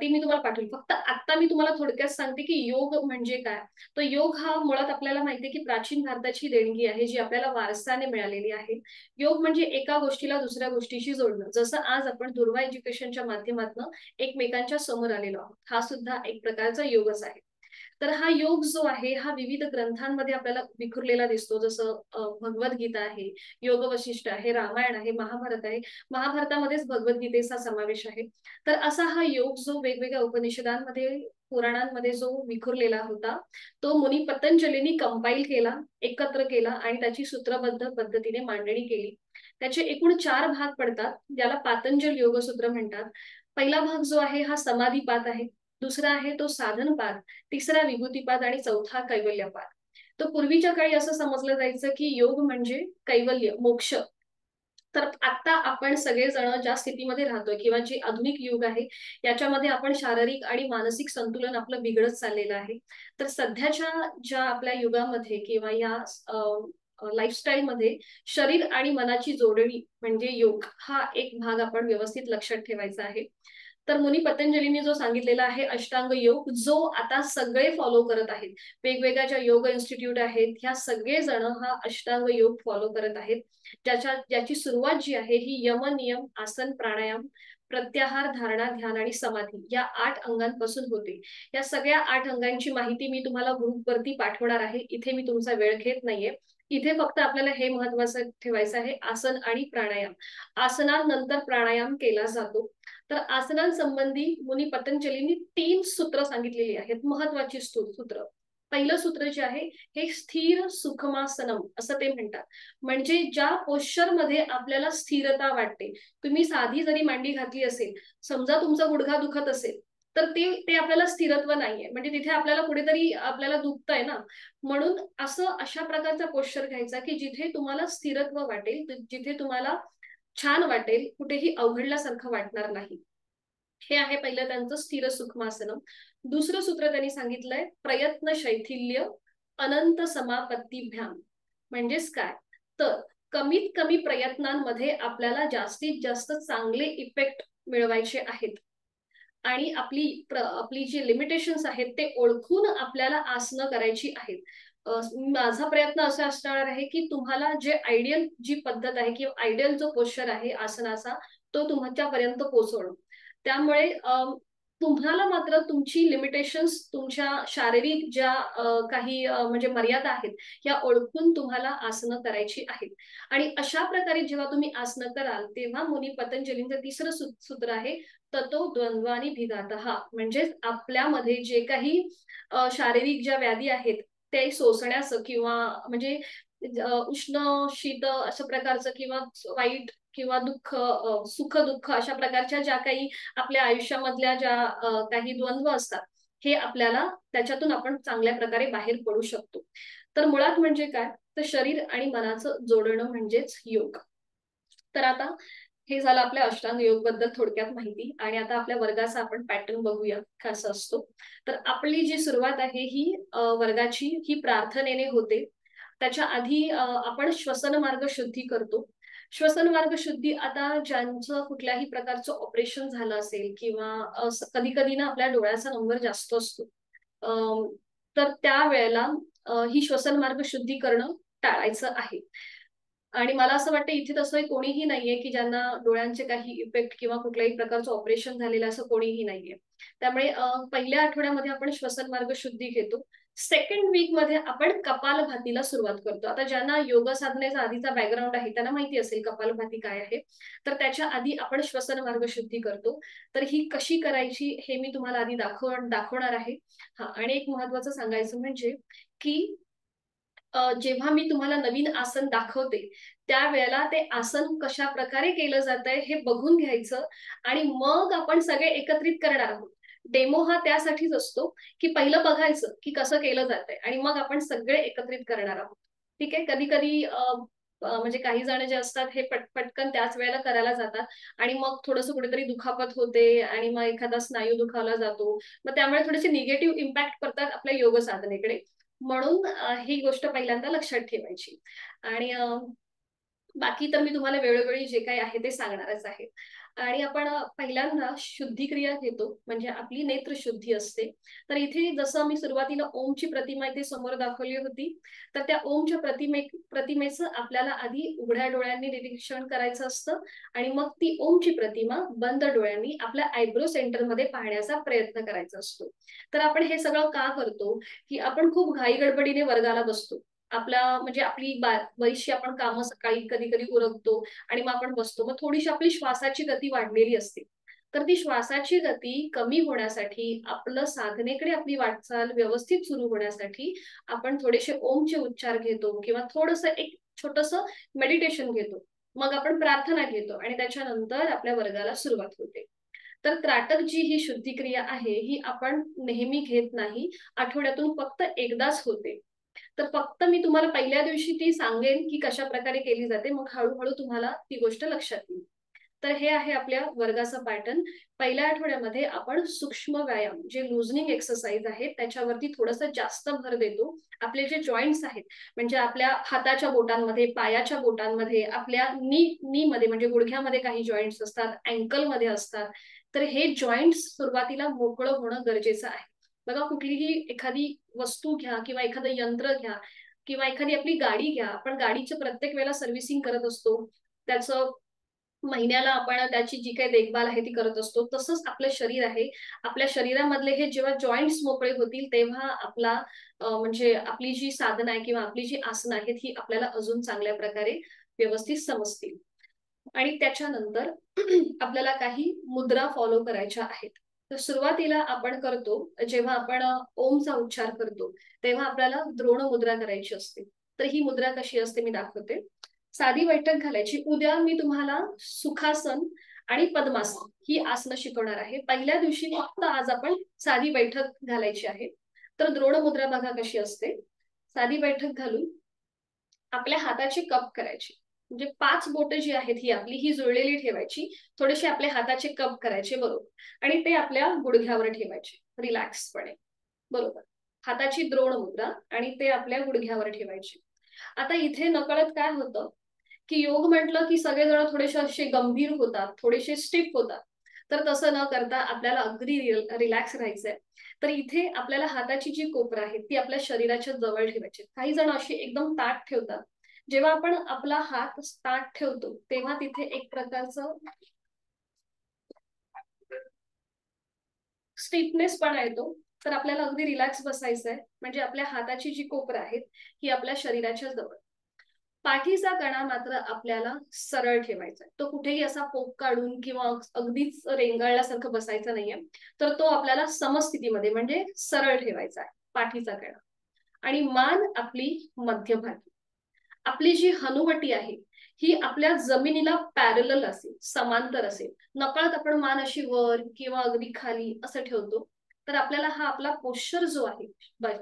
ती मी तुम्हाला पाठवेल. फक्त आता मी तुम्हाला थोडक्यात सांगते की योग म्हणजे काय. तर योग हा मुळात आपल्याला माहिती आहे की प्राचीन भारताची देणगी आहे, जी आपल्याला वारसाने मिळालेली आहे. योग म्हणजे एका गोष्टीला दुसऱ्या गोष्टीशी जोडणं. जसं आज आपण दुर्वा एज्युकेशनच्या माध्यमातून एकमेकांच्या समोर आलेलो आहोत, हा सुद्धा एक प्रकारचा योगच आहे. तर हा योग जो आहे हा विविध ग्रंथांमध्ये आपल्याला विखुरलेला दिसतो. जसं भगवद्गीता आहे, योग वशिष्ठ आहे, रामायण आहे, महाभारत आहे. महाभारतामध्येच भगवद्गीतेचा समावेश आहे. तर असा हा योग जो वेगवेगळ्या उपनिषदांमध्ये, पुराणांमध्ये जो विखुरलेला होता, तो मुनी पतंजलींनी कंपाईल केला, एकत्र केला आणि त्याची सूत्रबद्ध पद्धतीने मांडणी केली. त्याचे एकूण 4 भाग पडतात, ज्याला पातंजल योगसूत्र म्हणतात. पहिला भाग जो आहे हा समाधीपाद आहे, दुसरा आहे तो साधनपाद, तिसरा विभूतीपाद आणि चौथा कैवल्यपाद. तर पूर्वीच्या काळी असं समजलं जायचं की योग म्हणजे कैवल्य, मोक्ष. तर आता आपण सगळेजण ज्या स्थितीमध्ये राहतोय किंवा जे आधुनिक युग आहे याच्यामध्ये आपण शारीरिक आणि मानसिक संतुलन आपलं बिघडत चाललेलं आहे. तर सध्याच्या ज्या आपल्या युगामध्ये किंवा या लाईफस्टाईल मध्ये शरीर आणि मनाची जोडणी म्हणजे योग हा एक भाग आपण व्यवस्थित लक्षात ठेवायचा आहे. तर मुनी पतंजलींनी जो सांगितलेला आहे अष्टांग योग, जो आता सगळे फॉलो करत आहेत, वेगवेगळ्या ज्या योग इन्स्टिट्यूट आहेत ह्या सगळे जण हा अष्टांग योग फॉलो करत आहेत. ज्याची सुरुवात जी आहे ही यम, नियम, आसन, प्राणायाम, प्रत्याहार, धारणा, ध्यान आणि समाधी या 8 अंगांपासून होते. या सगळ्या 8 अंगांची माहिती मी तुम्हाला ग्रुपवरती पाठवणार आहे. इथे मी तुमचा वेळ घेत नाहीये. इथे फक्त आपल्याला हे महत्वाचं ठेवायचं आहे, आसन आणि प्राणायाम. आसनानंतर प्राणायाम केला जातो. तर आसनांसंबंधी मुनी पतंजलींनी 3 सूत्र सांगितलेली आहेत, महत्वाची सूत्र. पहिलं सूत्र जे आहे हे स्थिर सुखमासनम असं ते म्हणतात. म्हणजे ज्या पोश्चर मध्ये आपल्याला स्थिरता वाटते, तुम्ही साधी जरी मांडी घातली असेल, समजा तुमचा गुडघा दुखत असेल, तर ते आपल्याला स्थिरत्व नाहीये, म्हणजे तिथे आपल्याला कुठेतरी आपल्याला दुखतंय ना. म्हणून अशा प्रकारचा पोश्चर घ्यायचा की जिथे तुम्हाला स्थिरत्व वाटेल, जिथे तुम्हाला छान वाटेल, कुठेही अवघडल्यासारखं वाटणार नाही. हे आहे पहिलं त्यांचं स्थिर सुखमासनम. दुसरं सूत्र त्यांनी सांगितलंय प्रयत्न शैथिल्य अनंत समापत्तीभ्याम. म्हणजेच काय, तर कमीत कमी प्रयत्नांमध्ये आपल्याला जास्तीत जास्त चांगले इफेक्ट मिळवायचे आहेत आणि आपली जी लिमिटेशन्स आहेत ते ओळखून आपल्याला आसनं करायची आहेत. माझा प्रयत्न असा असणार आहे की तुम्हाला जे आयडियल जी पद्धत आहे किंवा आयडियल जो पोश्चर आहे आसनाचा तो तुमच्यापर्यंत पोहोचवणं. त्यामुळे तुम्हाला मात्र तुमची लिमिटेशन्स, तुमच्या शारीरिक ज्या काही म्हणजे मर्यादा आहेत या ओळखून तुम्हाला आसनं करायची आहेत. आणि अशा प्रकारे जेव्हा तुम्ही आसनं कराल तेव्हा मुनी पतंजलींचं तिसरं सूत्र आहे ततो द्वंद्वानी भिदातः. म्हणजेच आपल्यामध्ये जे काही शारीरिक ज्या व्याधी आहेत ते सोसण्याचं किंवा म्हणजे उष्ण शीत अशा प्रकारचं किंवा वाईट किंवा दुःख, सुख दुःख अशा प्रकारच्या ज्या काही आपल्या आयुष्यामधल्या ज्या काही द्वंद्व असतात, हे आपल्याला त्याच्यातून आपण चांगल्या प्रकारे बाहेर पडू शकतो. तर मुळात म्हणजे काय, तर शरीर आणि मनाचं जोडणं म्हणजेच योग. तर आता हे झालं आपल्या अष्टांग योग बद्दल थोडक्यात माहिती. आणि आता आपल्या वर्गाचा आपण पॅटर्न बघूया कसा असतो. तर आपली जी सुरुवात आहे ही वर्गाची ही प्रार्थनेने होते. त्याच्या आधी आपण श्वसन मार्ग शुद्धी करतो. श्वसन मार्ग शुद्धी, आता ज्यांचं कुठल्याही प्रकारचं ऑपरेशन झालं असेल किंवा कधी कधी ना आपल्या डोळ्याचा नंबर जास्त असतो, तर त्यावेळेला ही श्वसन मार्ग शुद्धी करणं टाळायचं आहे. आणि मला असं वाटतं इथे तसं कोणीही नाहीये की ज्यांना डोळ्यांचे काही इफेक्ट किंवा कुठल्याही प्रकारचं ऑपरेशन झालेलं असं कोणीही नाहीये. त्यामुळे पहिल्या आठवड्यामध्ये आपण श्वसन मार्ग शुद्धी घेतो. सेकंड वीक मध्ये आपण कपालभातीला सुरुवात करतो. आता ज्यांना योग साधनेचा आधीचा बॅकग्राऊंड आहे त्यांना माहिती असेल कपालभाती काय आहे. तर त्याच्या आधी आपण श्वसन मार्ग शुद्धी करतो. तर ही कशी करायची हे मी तुम्हाला आधी दाखवणार आहे. हा, आणि एक महत्वाचं सांगायचं म्हणजे की जेव्हा मी तुम्हाला नवीन आसन दाखवते त्यावेळेला ते आसन कशा प्रकारे केलं जात आहे हे बघून घ्यायचं आणि मग आपण सगळे एकत्रित करणार आहोत. डेमो हा त्यासाठीच असतो की पहिलं बघायचं की कसं केलं जात आहे आणि मग आपण सगळे एकत्रित करणार आहोत. ठीक आहे. कधी कधी म्हणजे काही जण जे असतात हे पटकन त्याच वेळेला करायला जातात आणि मग थोडंसं कुठेतरी दुखापत होते आणि मग एखादा स्नायू दुखावला जातो. मग त्यामुळे थोडेसे निगेटिव्ह इम्पॅक्ट पडतात आपल्या योग साधनेकडे. म्हणून ही गोष्ट पहिल्यांदा लक्षात ठेवायची. आणि बाकी तर मी तुम्हाला वेळोवेळी जे काही आहे ते सांगणारच आहे. आणि आपण पहिल्यांदा शुद्धिक्रिया घेतो म्हणजे आपली नेत्रशुद्धी असते. तर इथे जसं मी सुरुवातीला ओमची प्रतिमा इथे समोर दाखवली होती तर त्या ओमच्या प्रतिमेचं आपल्याला आधी उघड्या डोळ्यांनी निरीक्षण करायचं असतं आणि मग ती ओमची प्रतिमा बंद डोळ्यांनी आपल्या आयब्रो सेंटरमध्ये पाहण्याचा प्रयत्न करायचा असतो. तर आपण हे सगळं का करतो की आपण खूप घाई गडबडीने वर्गाला बसतो. आपला म्हणजे आपली बरीचशी आपण कामं सकाळी कधी कधी उरकतो आणि मग आपण बसतो. मग थोडीशी आपली श्वासाची गती वाढलेली असते. तर ती श्वासाची गती कमी होण्यासाठी आपलं साधनेकडे आपली वाटचाल व्यवस्थित सुरू होण्यासाठी आपण थोडेसे ओमचे उच्चार घेतो किंवा थोडंसं एक छोटंसं मेडिटेशन घेतो. मग आपण प्रार्थना घेतो आणि त्याच्यानंतर आपल्या वर्गाला सुरुवात होते. तर त्राटक जी ही शुद्धिक्रिया आहे ही आपण नेहमी घेत नाही. आठवड्यातून फक्त एकदाच होते. तर फक्त मी तुम्हाला पहिल्या दिवशी ती सांगेन की कशा प्रकारे केली जाते. मग हळूहळू तुम्हाला ती गोष्ट लक्षात येईल. तर हे आहे आपल्या वर्गाचा पॅटर्न. पहिल्या आठवड्यामध्ये आपण सूक्ष्म व्यायाम जे लुझनिंग एक्सरसाइज आहेत त्याच्यावरती थोडंसं जास्त भर देतो. आपले जे जॉईंट्स आहेत म्हणजे आपल्या हाताच्या बोटांमध्ये, पायाच्या बोटांमध्ये, आपल्या नी मध्ये म्हणजे गुडघ्यामध्ये काही जॉईंट्स असतात, अँकल मध्ये असतात. तर हे जॉईंट्स सुरुवातीला मोकळं होणं गरजेचं आहे. बघा, कुठलीही एखादी वस्तू घ्या किंवा एखादं यंत्र घ्या किंवा एखादी आपली गाडी घ्या. आपण गाडीचं प्रत्येक वेळेला सर्व्हिसिंग करत असतो. त्याचं महिन्याला आपण त्याची जी काही देखभाल आहे ती करत असतो. तसंच आपलं शरीर आहे. आपल्या शरीरामधले हे जेव्हा जॉईंट्स मोकळे होतील तेव्हा आपला म्हणजे आपली जी साधना आहे किंवा आपली जी आसनं आहेत ही आपल्याला अजून चांगल्या प्रकारे व्यवस्थित समजतील. आणि त्याच्यानंतर आपल्याला काही मुद्रा फॉलो करायच्या आहेत. तर सुरुवातीला आपण करतो जेव्हा आपण ओमचा उच्चार करतो तेव्हा आपल्याला द्रोण मुद्रा करायची असते. तर ही मुद्रा कशी असते मी दाखवते. साधी बैठक घालायची. उद्या मी तुम्हाला सुखासन आणि पद्मासन ही आसनं शिकवणार आहे. पहिल्या दिवशी फक्त आज आपण साधी बैठक घालायची आहे. तर द्रोण मुद्रा बघा कशी असते. साधी बैठक घालून आपल्या हाताची कप करायची. म्हणजे 5 बोटं जी आहेत ही आपली ही जुळलेली ठेवायची. थोडेसे आपल्या हाताचे कप करायचे बरोबर आणि ते आपल्या गुडघ्यावर ठेवायचे रिलॅक्सपणे बरोबर. हाताची द्रोण मुद्रा आणि ते आपल्या गुडघ्यावर ठेवायचे. आता इथे नकळत काय होतं की योग म्हटलं की सगळेजण थोडेसे असे गंभीर होतात, थोडेसे स्टिफ होतात. तर तसं न करता आपल्याला अगदी रिलॅक्स राहायचंय. तर इथे आपल्याला हाताची जी कोपरं आहे ती आपल्या शरीराच्या जवळ ठेवायची. काही जण अशी एकदम ताठ ठेवतात. जेव्हा आपण आपला हात ताठ ठेवतो तेव्हा तिथे एक प्रकारचं स्टिफनेस पण येतो. तर आपल्याला अगदी रिलॅक्स बसायचंय. म्हणजे आपल्या हाताची जी कोपरं आहेत ही आपल्या शरीराच्या जवळ. पाठीचा कणा मात्र आपल्याला सरळ ठेवायचा. तो कुठेही असा पोक काढून किंवा अगदीच रेंगाळल्यासारखं बसायचं नाहीये. तर तो आपल्याला समस्थितीमध्ये म्हणजे सरळ ठेवायचा आहे पाठीचा कणा. आणि मान आपली मध्यभागी. आपली जी हनुवटी आहे ही आपल्या जमिनीला पॅरलल असेल, समांतर असेल. नकळत आपण मान अशी वर किंवा अगदी खाली असं ठेवतो. तर आपल्याला हा आपला पोश्चर जो आहे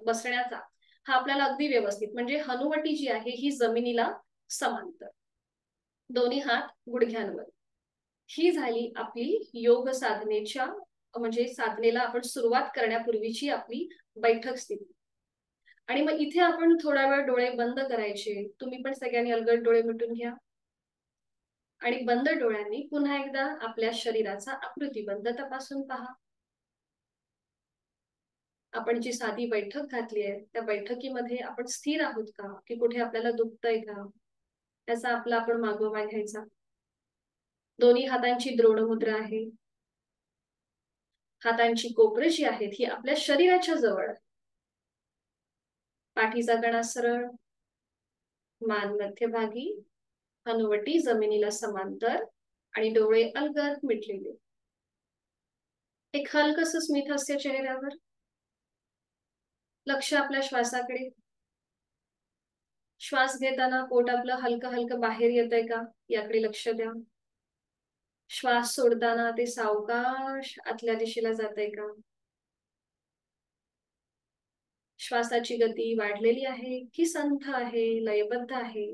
बसण्याचा हा आपल्याला अगदी व्यवस्थित म्हणजे हनुवटी जी आहे ही जमिनीला समांतर. दोन्ही हात गुडघ्यांवर. ही झाली आपली योग साधनेच्या म्हणजे साधनेला आपण सुरुवात करण्यापूर्वीची आपली बैठक स्थिती. आणि मग इथे आपण थोडा वेळ डोळे बंद करायचे. तुम्ही पण सगळ्यांनी अलगद डोळे मिटून घ्या आणि बंद डोळ्यांनी पुन्हा एकदा आपल्या शरीराचा आकृतिबंध तपासून पहा. आपण जी साधी बैठक घातली आहे त्या बैठकीमध्ये आपण स्थिर आहोत का की कुठे आपल्याला दुखतंय का त्याचा आपला आपण मागोवा घ्यायचा. दोन्ही हातांची द्रोण मुद्रा आहे. हातांची कोपरं जी आहेत ही आपल्या शरीराच्या जवळ. पाठीचा कणा सरळ, मान मध्यभागी, हनुवटी जमिनीला समांतर आणि डोळे अलगद मिटलेले. एक हलकस स्मित हास्य चेहऱ्यावर. लक्ष आपल्या श्वासाकडे. श्वास घेताना पोट आपलं हलकं हलकं बाहेर येतंय का याकडे लक्ष द्या. श्वास सोडताना ते सावकाश आतल्या दिशेला जातंय का. श्वासाची गती वाढलेली आहे की संथ आहे, लयबद्ध आहे.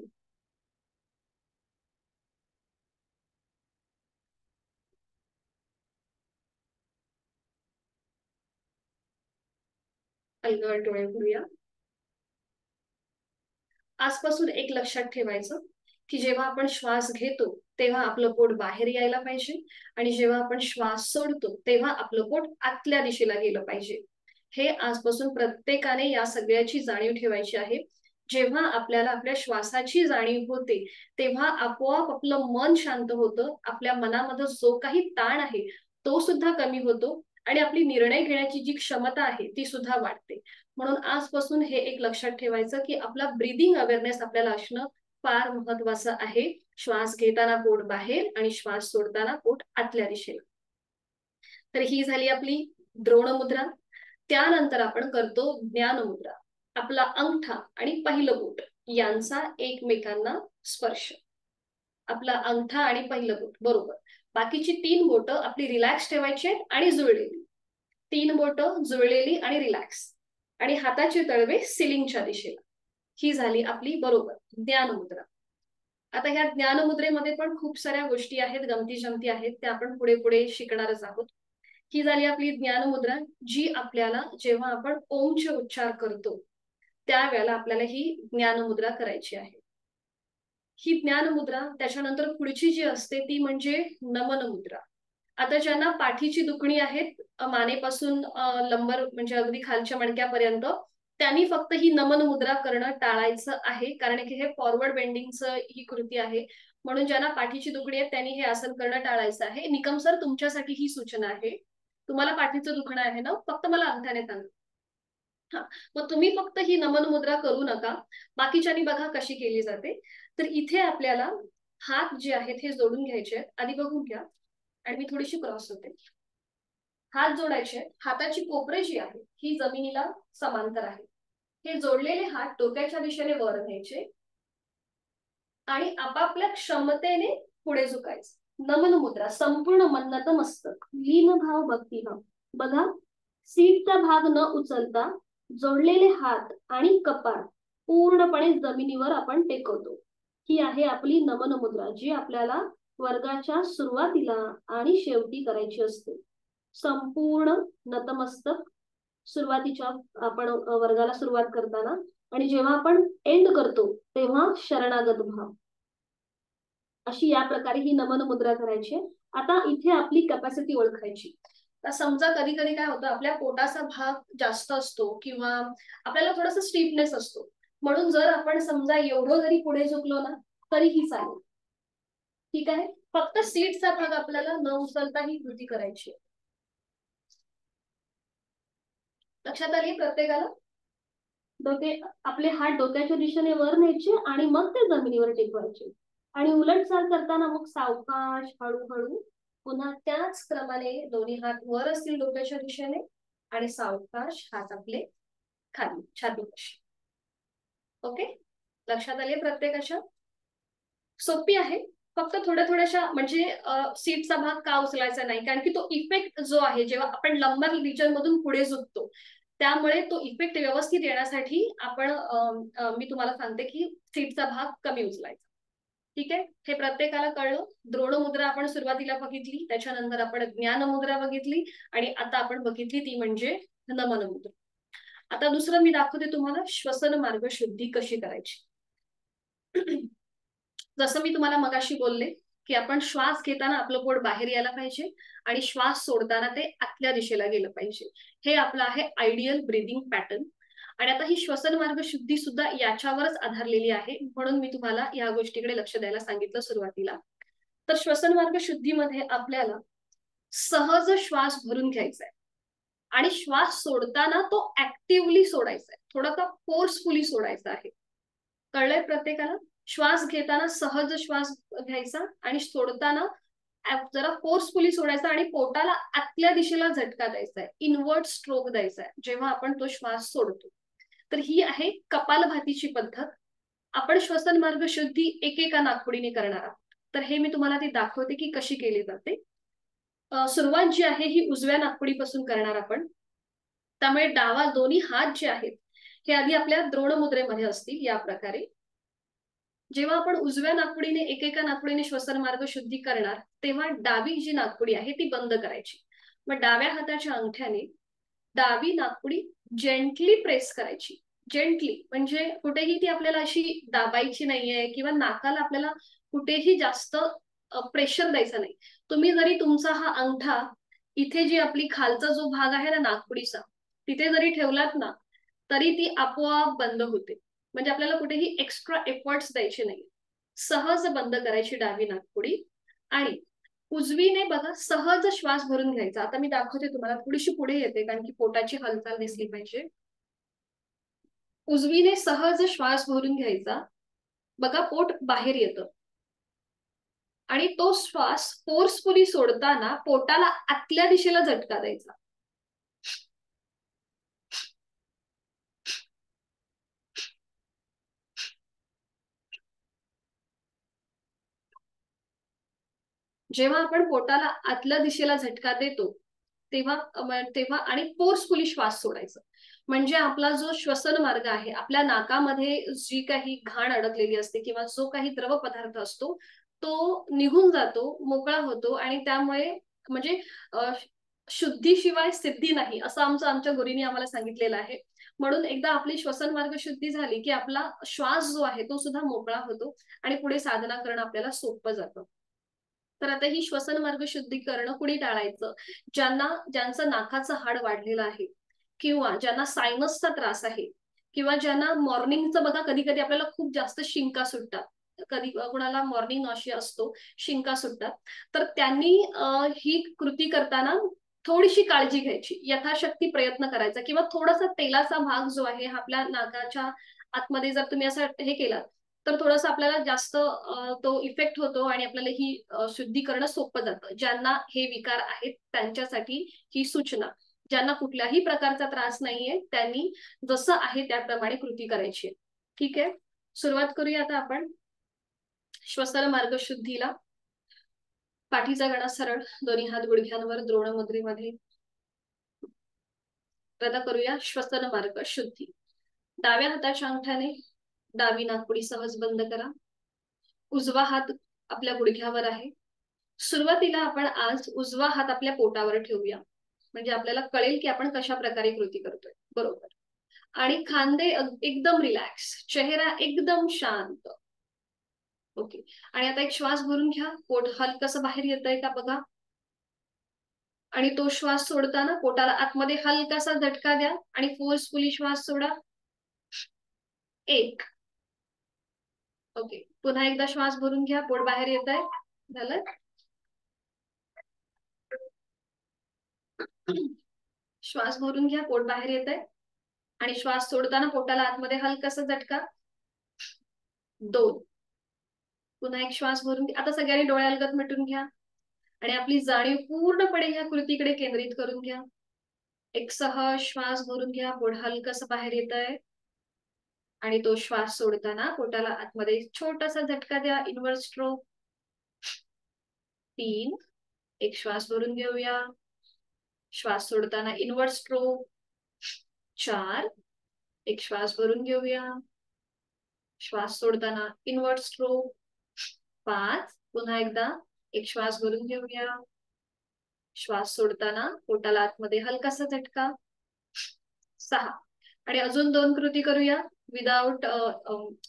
अलगद डोळे उघडूया. आजपासून एक लक्षात ठेवायचं की जेव्हा आपण श्वास घेतो तेव्हा आपलं पोट बाहेर यायला पाहिजे आणि जेव्हा आपण श्वास सोडतो तेव्हा आपलं पोट आतल्या दिशेला गेलं पाहिजे. हे आजपासून प्रत्येकाने या सगळ्याची जाणीव ठेवायची आहे. जेव्हा आपल्याला आपल्या श्वासाची जाणीव होते तेव्हा आपोआप आपलं मन शांत होतं. आपल्या मनामध्ये जो काही ताण आहे तो सुद्धा कमी होतो आणि आपली निर्णय घेण्याची जी क्षमता आहे ती सुद्धा वाढते. म्हणून आजपासून हे एक लक्षात ठेवायचं की आपला ब्रीदिंग अवेअरनेस आपल्याला असणं फार महत्वाचं आहे. श्वास घेताना पोट बाहेर आणि श्वास सोडताना पोट आतल्या दिशेला. तर ही झाली आपली द्रोण मुद्रा. त्यानंतर आपण करतो ज्ञान मुद्रा. आपला अंगठा आणि पहिलं बोट यांचा एकमेकांना स्पर्श. आपला अंगठा आणि पहिलं बोट बरोबर. बाकीची 3 बोटं आपली रिलॅक्स ठेवायची आहेत आणि जुळलेली. 3 बोटं जुळलेली आणि रिलॅक्स आणि हाताचे तळवे सिलिंगच्या दिशेला. ही झाली आपली बरोबर ज्ञान मुद्रा. आता ह्या ज्ञान मुद्रेमध्ये पण खूप साऱ्या गोष्टी आहेत, गमती जमती आहेत, त्या आपण पुढे पुढे शिकणारच आहोत. ही झाली आपली ज्ञान मुद्रा जी आपल्याला जेव्हा आपण ओमचे उच्चार करतो त्यावेळेला आपल्याला ही ज्ञान मुद्रा करायची आहे. ही ज्ञान मुद्रा. त्याच्यानंतर पुढची जी असते ती म्हणजे नमन मुद्रा. आता ज्यांना पाठीची दुखणी आहेत मानेपासून लंबर म्हणजे अगदी खालच्या मणक्यापर्यंत त्यांनी फक्त ही नमन मुद्रा करणं टाळायचं आहे, कारण की हे फॉरवर्ड बेंडिंगचं ही कृती आहे. म्हणून ज्यांना पाठीची दुखणी आहे त्यांनी हे आसन करणं टाळायचं आहे. निकम सर तुमच्यासाठी ही सूचना आहे. तुम्हाला पाठीचं दुखणं आहे ना, फक्त मला अंगठ्याने सांगा. हा, मग तुम्ही फक्त ही नमन मुद्रा करू नका. बाकीच्यांनी बघा कशी केली जाते. तर इथे आपल्याला हात जे आहेत हे जोडून घ्यायचे आहेत. आधी बघून घ्या आणि मी थोडीशी क्रॉस होते. हात जोडायचे. हाताची कोपरे जी आहे ही जमिनीला समांतर आहे. हे जोडलेले हात डोक्याच्या दिशेने वर न्यायचे आणि आपापल्या क्षमतेने पुढे झुकायचे. नमन मुद्रा. संपूर्ण मन नतमस्तक, लीन भाव, भक्तिभाव. बघा, सीटचा भाग न उचलता जोडलेले हात आणि कपाळ पूर्णपणे जमिनीवर आपण टेकवतो. ही आहे आपली नमन मुद्रा जी आपल्याला वर्गाच्या सुरुवातीला आणि शेवटी करायची असते. संपूर्ण नतमस्तक सुरुवातीच्या आपण वर्गाला सुरुवात करताना आणि जेव्हा आपण एंड करतो तेव्हा शरणागत भाव. अशी या प्रकारे ही नमन मुद्रा करायची. आता इथे आपली कॅपॅसिटी ओळखायची. तर समजा कधी कधी काय होतं आपल्या पोटाचा भाग जास्त असतो किंवा आपल्याला थोडासा स्टिफनेस असतो. म्हणून जर आपण समजा एवढं जरी पुढे झुकलो ना तरीही चालेल. ठीक आहे. फक्त सीटचा भाग आपल्याला न उचलता ही कृती करायची. लक्षात आली प्रत्येकाला. डोके आपले हात डोक्याच्या दिशेने वर न्यायचे आणि मग ते जमिनीवर टेकवायचे आणि उलटचाल करताना मग सावकाश हळूहळू पुन्हा त्याच क्रमाने दोन्ही हात वर असतील डोक्याच्या दिशेने आणि सावकाश हात आपले खाली छातीपाशी. ओके, लक्षात आली प्रत्येकाच्या. सोपी आहे. फक्त थोड्याशा म्हणजे सीटचा भाग का उचलायचा नाही, कारण की तो इफेक्ट जो आहे जेव्हा आपण लंबर रिजन मधून पुढे झुकतो त्यामुळे तो इफेक्ट व्यवस्थित येण्यासाठी आपण मी तुम्हाला सांगते की सीटचा भाग कमी उचलायचा. ठीक आहे. हे प्रत्येकाला कळलं. द्रोण मुद्रा आपण सुरुवातीला बघितली, त्याच्यानंतर आपण ज्ञान मुद्रा बघितली आणि आता आपण बघितली ती म्हणजे नमन मुद्रा. आता दुसरं मी दाखवते तुम्हाला श्वसन मार्ग शुद्धी कशी करायची. जसं मी तुम्हाला मगाशी बोलले की आपण श्वास घेताना आपलं पोट बाहेर यायला पाहिजे आणि श्वास सोडताना ते आतल्या दिशेला गेलं पाहिजे. हे आपलं आहे आयडियल ब्रीदिंग पॅटर्न. आणि आता ही श्वसन मार्ग शुद्धी सुद्धा याच्यावरच आधारलेली आहे, म्हणून मी तुम्हाला या गोष्टीकडे लक्ष द्यायला सांगितलं सुरुवातीला. तर श्वसन मार्ग शुद्धीमध्ये आपल्याला सहज श्वास भरून घ्यायचा आहे. आणि श्वास सोडताना तो ऍक्टिव्हली सोडायचा आहे, थोडासा फोर्सफुली सोडायचा आहे. कळलंय प्रत्येकाला? श्वास घेताना सहज श्वास घ्यायचा आणि सोडताना जरा फोर्सफुली सोडायचा आणि पोटाला आतल्या दिशेला झटका द्यायचा आहे, इनवर्ट स्ट्रोक द्यायचा आहे जेव्हा आपण तो श्वास सोडतो. तर ही आहे कपालभातीची पद्धत. आपण श्वसन मार्ग शुद्धी एकेका नाकपुडीने करणार आहोत. तर हे मी तुम्हाला ती दाखवते की कशी केली जाते. सुरुवात जी आहे ही उजव्या नाकपुडीपासून करणार आपण. त्यामुळे डावा दोन्ही हात जे आहेत हे आधी आपल्या द्रोण मुद्रेमध्ये असतील या प्रकारे. जेव्हा आपण उजव्या नाकपुडीने एकेका नाकपुडीने श्वसन मार्ग शुद्धी करणार तेव्हा डावी जी नाकपुडी आहे ती बंद करायची. मग डाव्या हाताच्या अंगठ्याने डावी नाकपुडी जेंटली प्रेस करायची. जेंटली म्हणजे कुठेही ती आपल्याला अशी दाबायची नाहीये किंवा नाकाला आपल्याला कुठेही जास्त प्रेशर द्यायचं नाही. तुम्ही जरी तुमचा हा अंगठा इथे जी आपली खालचा जो भाग आहे ना नाकपुडीचा तिथे जरी ठेवलात ना तरी ती आपोआप बंद होते. म्हणजे आपल्याला कुठेही एक्स्ट्रा एफर्ट्स द्यायचे नाही. सहज बंद करायची डावी नाकपुडी आणि उजवीने बघा सहज श्वास भरून घ्यायचा. आता मी दाखवते तुम्हाला, थोडीशी पुढे येते कारण की पोटाची हालचाल दिसली पाहिजे. उजवीने सहज श्वास भरून घ्यायचा. बघा पोट बाहेर येतं आणि तो श्वास फोर्सफुली सोडताना पोटाला आतल्या दिशेला झटका द्यायचा. जेव्हा आपण पोटाला आतल्या दिशेला झटका देतो तेव्हा आणि फोर्सफुली श्वास सोडायचा. म्हणजे आपला जो श्वसन मार्ग आहे, आपल्या नाकामध्ये जी काही घाण अडकलेली असते किंवा जो काही द्रव पदार्थ असतो तो निघून जातो, मोकळा होतो आणि त्यामुळे म्हणजे शुद्धीशिवाय सिद्धी नाही असं आमच्या गुरुंनी आम्हाला सांगितलेलं आहे. म्हणून एकदा आपली श्वसन मार्ग शुद्धी झाली की आपला श्वास जो आहे तो सुद्धा मोकळा होतो आणि पुढे साधना करणं आपल्याला सोपं जातं. तर आता ही श्वसन मार्ग शुद्धी करणं कुणी टाळायचं? ज्यांचं नाकाचं हाड वाढलेलं आहे किंवा ज्यांना सायनसचा त्रास आहे किंवा ज्यांना मॉर्निंगचं बघा कधी कधी आपल्याला खूप जास्त शिंका सुटतात, कधी कुणाला मॉर्निंग नॉशिया असतो, शिंका सुटतात, तर त्यांनी ही कृती करताना थोडीशी काळजी घ्यायची, यथाशक्ती प्रयत्न करायचा किंवा थोडासा तेलाचा भाग जो आहे आपल्या नाकाच्या आतमध्ये जर तुम्ही असं हे केलं तर थोडंसं आपल्याला जास्त तो इफेक्ट होतो आणि आपल्याला ही शुद्धी करणं सोपं जातं. ज्यांना हे विकार आहेत त्यांच्यासाठी ही सूचना. ज्यांना कुठल्याही प्रकारचा त्रास नाहीये त्यांनी जसं आहे त्याप्रमाणे कृती करायची. ठीक आहे, सुरुवात करूया आता आपण श्वसन मार्ग शुद्धीला. पाठीचा गणा सरळ, दोन्ही हात गुडघ्यांवर द्रोण मुद्रेमध्ये. आता करूया श्वसन मार्ग शुद्धी. डाव्या हाताच्या अंगठ्याने डावी नाकपुडी सहज बंद करा. उजवा हात आपल्या गुडघ्यावर आहे. सुरुवातीला आपण आज उजवा हात आपल्या पोटावर ठेवूया म्हणजे आपल्याला कळेल की आपण कशा प्रकारे कृती करतोय. बरोबर. आणि खांदे एकदम रिलॅक्स, चेहरा एकदम शांत. ओके. आणि आता एक श्वास भरून घ्या. पोट हलकसं बाहेर येतंय का बघा. आणि तो श्वास सोडताना पोटाला आतमध्ये हलकासा झटका द्या आणि फोर्सफुली श्वास सोडा. एक. ओके. पुन्हा एकदा श्वास भरून घ्या. पोट बाहेर येत आहे. झालं. श्वास भरून घ्या. पोट बाहेर येत आहे आणि श्वास सोडताना पोटाला आतमध्ये हलकासा झटका. 2. पुन्हा एक श्वास भरून घ्या. आता सगळ्यांनी डोळे अलगद मिटून घ्या आणि आपली जाणीव पूर्णपणे ह्या कृतीकडे केंद्रित करून घ्या. एक सहज श्वास भरून घ्या. पोट हलकसं बाहेर येत आहे आणि तो श्वास सोडताना पोटाला आतमध्ये छोटासा झटका द्या. Invert stroke. 3. एक श्वास भरून घेऊया. श्वास सोडताना इनवर्ट स्ट्रोक. 4. एक श्वास भरून घेऊया. श्वास सोडताना इनवर्ट स्ट्रोक. 5. पुन्हा एकदा एक श्वास भरून घेऊया. श्वास सोडताना पोटाला आतमध्ये हलकासा झटका. 6. आणि अजून 2 कृती करूया विदाउट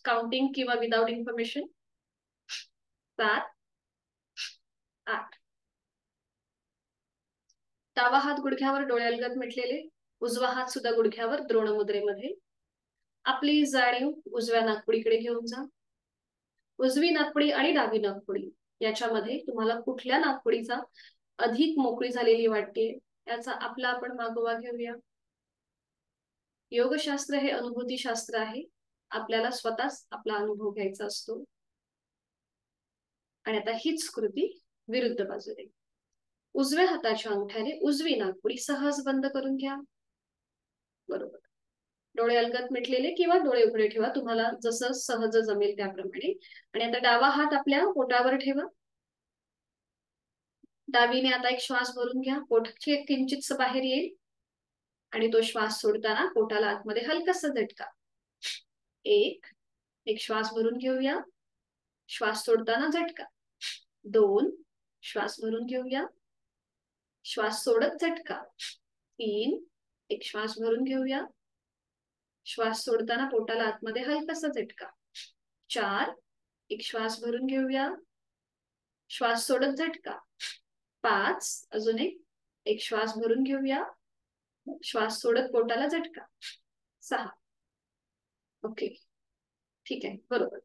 काउंटिंग किंवा विदाउट इन्फॉर्मेशन. 7. 8. डावा हात गुडघ्यावर, डोळे अलगद मिटलेले. उजवा हात सुद्धा गुडघ्यावर द्रोण मुद्रेमध्ये. आपली जाणीव उजव्या नाकपुडीकडे घेऊन जा. उजवी नाकपुडी आणि डावी नाकपुडी याच्यामध्ये तुम्हाला कुठल्या नाकपुडीचा अधिक मोकळी झालेली वाटते याचा आपला आपण मागोवा घेऊया. योगशास्त्र हे अनुभूतीशास्त्र आहे. आपल्याला स्वतःच आपला अनुभव घ्यायचा असतो. आणि आता हीच कृती विरुद्ध बाजूने. उजव्या हाताच्या अंगठ्याने उजवी नाकपुडी सहज बंद करून घ्या. बरोबर. डोळे अलगद मिटलेले किंवा डोळे उघडे ठेवा, तुम्हाला जसं सहज जमेल त्याप्रमाणे. आणि आता डावा हात आपल्या पोटावर ठेवा. डावीने आता एक श्वास भरून घ्या. पोटाची एक किंचितस बाहेर येईल आणि तो श्वास सोडताना पोटाला आतमध्ये हलकासा झटका. एक श्वास भरून घेऊया. श्वास सोडताना झटका. 2 श्वास भरून घेऊया. श्वास सोडत झटका. 3 एक श्वास भरून घेऊया. श्वास सोडताना पोटाला आतमध्ये हलकासा झटका. 4 एक श्वास भरून घेऊया. श्वास सोडत झटका. 5 अजून एक श्वास भरून घेऊया. श्वास सोडत पोटाला झटका. 6 ओके, ठीक आहे, बरोबर.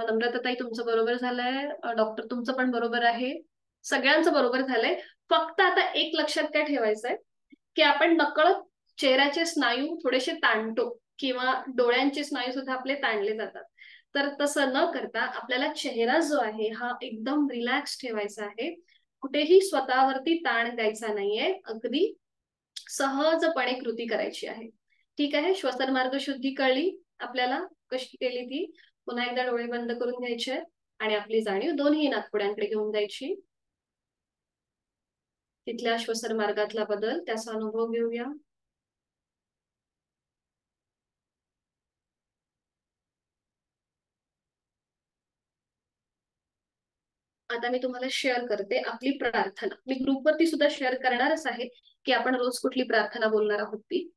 नम्रताताई तुमचं बरोबर झालंय. डॉक्टर तुमचं पण बरोबर आहे. सगळ्यांचं बरोबर झालंय. फक्त आता एक लक्षात काय ठेवायचंय की आपण नकळत चेहऱ्याचे स्नायू थोडेसे ताणतो किंवा डोळ्यांचे स्नायू सुद्धा आपले ताणले जातात. तर तसं न करता आपल्याला चेहरा जो आहे हा एकदम रिलॅक्स ठेवायचा आहे. कुठेही स्वतःवरती ताण द्यायचा नाहीये. अगदी सहजपणे कृती करायची आहे. ठीक आहे. श्वसन मार्ग शुद्धी कळली आपल्याला कशी केली ती. पुन्हा एकदा डोळे बंद करून घ्यायचे आणि आपली जाणीव दोन्ही नाकपुड्यांकडे घेऊन जायची. तिथल्या श्वसन मार्गातला बदल, त्याचा अनुभव घेऊया. आता मी तुम्हाला शेअर करते आपली प्रार्थना. मी ग्रुपवरती सुद्धा शेअर करणारच आहे की आपण रोज कुठली प्रार्थना बोलणार आहोत ती.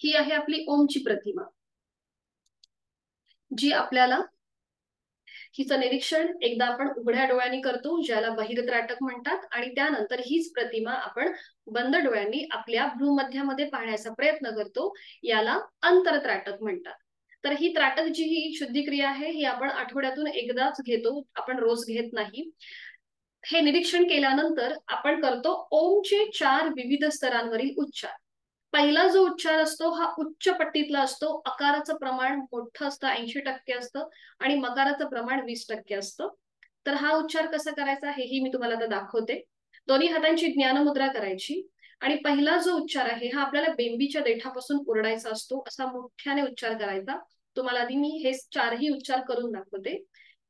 ही आहे आपली ओमची प्रतिमा, जी आपल्याला हिचं निरीक्षण एकदा आपण उघड्या डोळ्यांनी करतो, ज्याला बहिर्त्राटक म्हणतात. आणि त्यानंतर हीच प्रतिमा आपण बंद डोळ्यांनी आपल्या भ्रूमध्यामध्ये पाहण्याचा प्रयत्न करतो, याला अंतरत्राटक म्हणतात. तर ही त्राटक जी ही शुद्धिक्रिया आहे ही आपण आठवड्यातून एकदाच घेतो, आपण रोज घेत नाही. हे निरीक्षण केल्यानंतर आपण करतो ओमचे 4 विविध स्तरांवरील उच्चार. पहिला जो उच्चार असतो हा उच्च पट्टीतला असतो. अकाराचं प्रमाण मोठं असतं, 80% असतं आणि मकाराचं प्रमाण 20% असतं. तर हा उच्चार कसा करायचा हेही मी तुम्हाला आता दाखवते. दोन्ही हातांची ज्ञानमुद्रा करायची आणि पहिला जो उच्चार आहे हा आपल्याला बेंबीच्या देठापासून ओरडायचा असतो. असा मोठ्याने उच्चार करायचा. तुम्हाला आधी मी हे 4ही उच्चार करून दाखवते.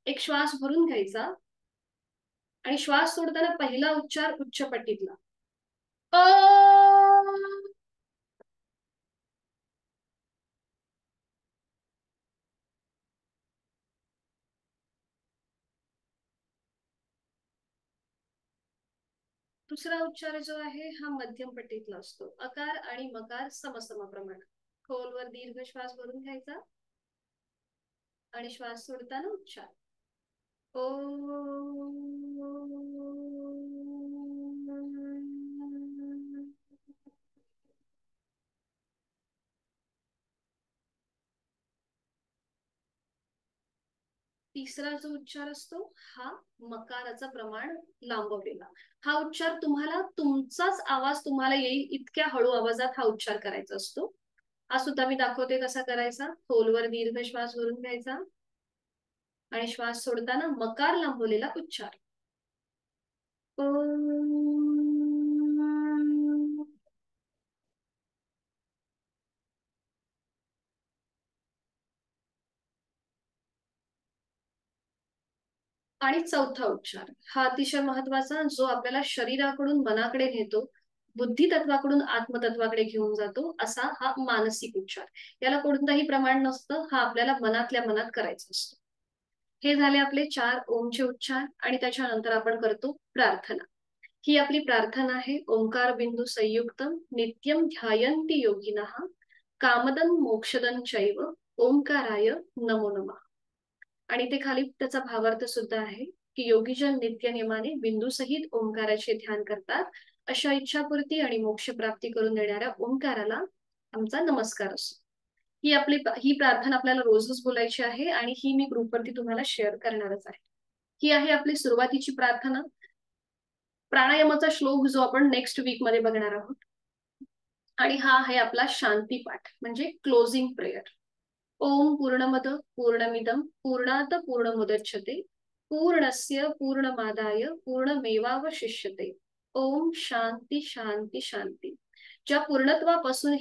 एक श्वास भरून घ्यायचा आणि श्वास सोडताना पहिला उच्चार उच्च पट्टीतला दुसरा उच्चार जो आहे हा मध्यम पट्टीतला असतो. अकार आणि मकार समसम प्रमाणात. खोलवर दीर्घ श्वास भरून घ्यायचा आणि श्वास सोडताना उच्चार ओ. तिसरा जो उच्चार असतो हा मकाराचं प्रमाण लांबवलेला. हा उच्चार तुम्हाला तुमचाच आवाज तुम्हाला येईल इतक्या हळू आवाजात हा उच्चार करायचा असतो. हा सुद्धा मी दाखवते कसा करायचा. खोलवर दीर्घ श्वास भरून घ्यायचा आणि श्वास सोडताना मकार लांबवलेला उच्चार ओ. आणि चौथा उच्चार हा अतिशय महत्वाचा, जो आपल्याला शरीराकडून मनाकडे नेतो, बुद्धी तत्वाकडून आत्मतत्वाकडे घेऊन जातो, असा हा मानसिक उच्चार. याला कोणताही प्रमाण नसतं. हा आपल्याला मनातल्या मनात करायचा असतो. हे झाले आपले 4 ओमचे उच्चार आणि त्याच्यानंतर आपण करतो प्रार्थना. ही आपली प्रार्थना आहे. ओंकार बिंदू संयुक्तम नित्यम ध्यायन्ति योगिनः कामदं मोक्षदं चैव ओंकाराय नमो नमः. आणि ते खाली त्याचा भावार्थ सुद्धा आहे की योगीजन नित्य नियमाने बिंदू सहित ओंकाराचे ध्यान करतात अशा इच्छापूर्ती आणि मोक्षप्राप्ती करून देणाऱ्या ओंकाराला आमचा नमस्कार असो. ही प्रार्थना आपल्याला रोजच बोलायची आहे आणि ही मी ग्रुपवरती तुम्हाला शेअर करणारच आहे. ही आहे आपली सुरुवातीची प्रार्थना. प्राणायामाचा श्लोक जो आपण नेक्स्ट वीक मध्ये बघणार आहोत. आणि हा आहे आपला शांती पाठ म्हणजे क्लोजिंग प्रेयर. ओम पूर्णमद पूर्णमिदम पूर्णात पूर्णमुदच्यते पूर्णस्य पूर्णमादाय पूर्णमेवावशिष्यते. ओम शांती शांती शांती. ज्या पूर्णत्वापासून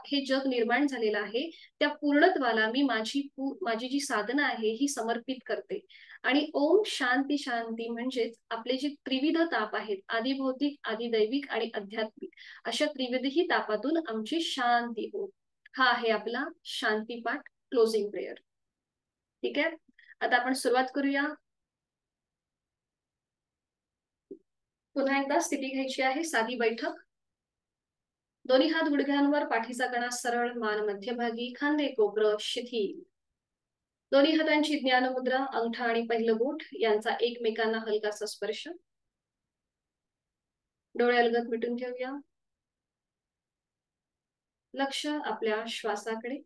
हे जग निर्माण झालेलं आहे त्या पूर्णत्वाला मी माझी जी साधना आहे ही समर्पित करते. आणि ओम शांती शांती म्हणजेच आपले जे त्रिविध ताप आहेत, आधी भौतिक, आधी दैविक आणि आध्यात्मिक, अशा त्रिविधही तापातून आमची शांती हो. हा आहे आपला शांती पाठ क्लोजिंग प्रेयर. ठीक आहे, आता आपण सुरुवात करूया. पुन्हा एकदा स्थिती घ्यायची आहे, साधी बैठक. दोन्ही हात गुडघ्यांवर, पाठीचा कणा सरळ, मान मध्यभागी, खांदे कोपरं शिथिल. दोन्ही हातांची ज्ञान मुद्रा, अंगठा आणि पहिलं बोट यांचा एकमेकांना हलकासा स्पर्श. डोळे अलगद मिटून ठेवूया. लक्ष आपल्या श्वासाकडे.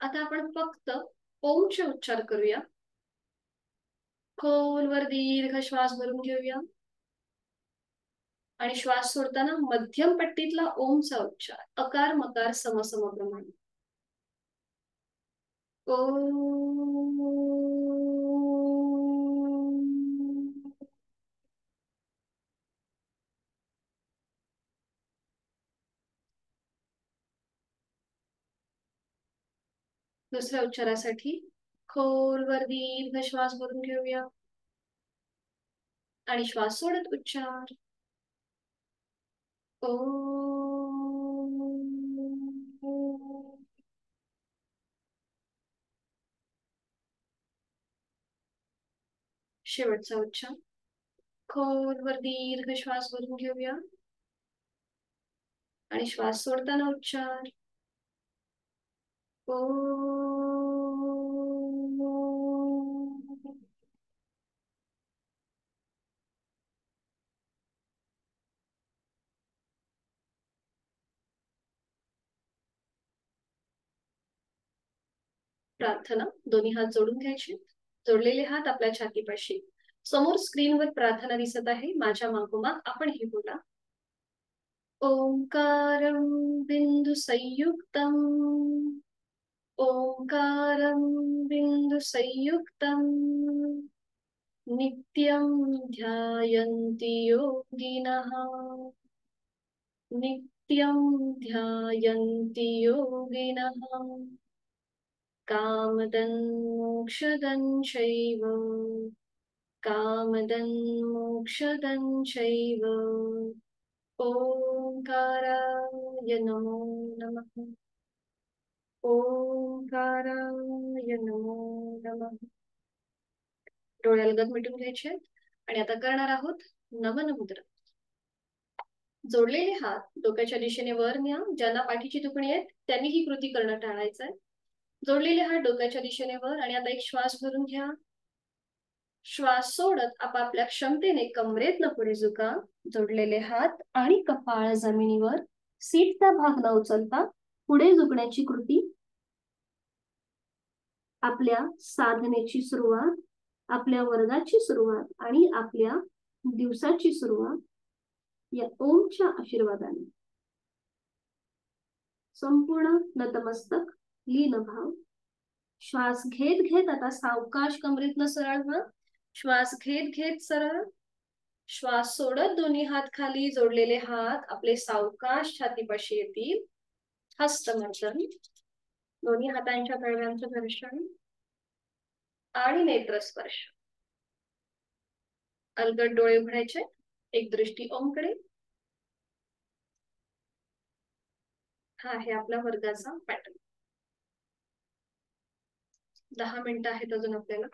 आता आपण फक्त ओमचे उच्चार करूया. खोलवर दीर्घ श्वास भरून घेऊया आणि श्वास सोडताना मध्यम पट्टीतला ओमचा उच्चार अकार मकार समसम प्रमाणे. दुसऱ्या उच्चारासाठी खोलवर दीर्घ श्वास भरून घेऊया आणि श्वास सोडत उच्चार. शेवटचा उच्चार. खोलवर दीर्घ श्वास भरून घेऊया आणि श्वास सोडताना उच्चार. प्रार्थना. दोन्ही हात जोडून घ्यायचे. जोडलेले हात आपल्या छातीपाशी. समोर स्क्रीनवर प्रार्थना दिसत आहे, माझ्या मागोमाग आपण ही बोला. ओंकारं बिंदु संयुक्तम् ओंकारं बिंदु संयुक्तम् नित्यं ध्यायन्ति योगिनः नित्यं ध्यायन्ति योगिनः कामदं मोक्षदं चैव कामदं मोक्षदं चैव. ओंकाराय नमो नमः. ओंकाराय नमो नमः. डोळे अलगद मिटून घ्यायचे आणि आता करणार आहोत नमन मुद्रा. जोडलेले हात डोक्याच्या दिशेने वर न्या. ज्यांना पाठीची दुखणी आहे त्यांनी ही कृती करणं टाळायचं आहे. जोडलेले हात डोक्याच्या दिशेने वर आणि आता एक श्वास भरून घ्या. श्वास सोडत आपापल्या क्षमतेने कमरेतनं पुढे झुका. जोडलेले हात आणि कपाळ जमिनीवर. सीटचा भाग न उचलता पुढे झुकण्याची कृती. आपल्या साधनेची सुरुवात, आपल्या वर्गाची सुरुवात आणि आपल्या दिवसाची सुरुवात या ओमच्या आशीर्वादाने. संपूर्ण नतमस्तक, लीन भाव. श्वास घेत घेत आता सावकाश कमरेतनं सरळ व्हा. श्वास घेत घेत सरळ. श्वास सोडत दोन्ही हात खाली. जोडलेले हात आपले सावकाश छातीपाशी येतील. हस्तमर्दन. दोन्ही हातांच्या तळव्यांचं घर्षण आणि नेत्रस्पर्श. अलगद डोळे उघडायचे. एक दृष्टी ओमकडे. हा आहे आपला वर्गाचा पॅटर्न. 10 मिनिटं आहेत अजून आपल्याला,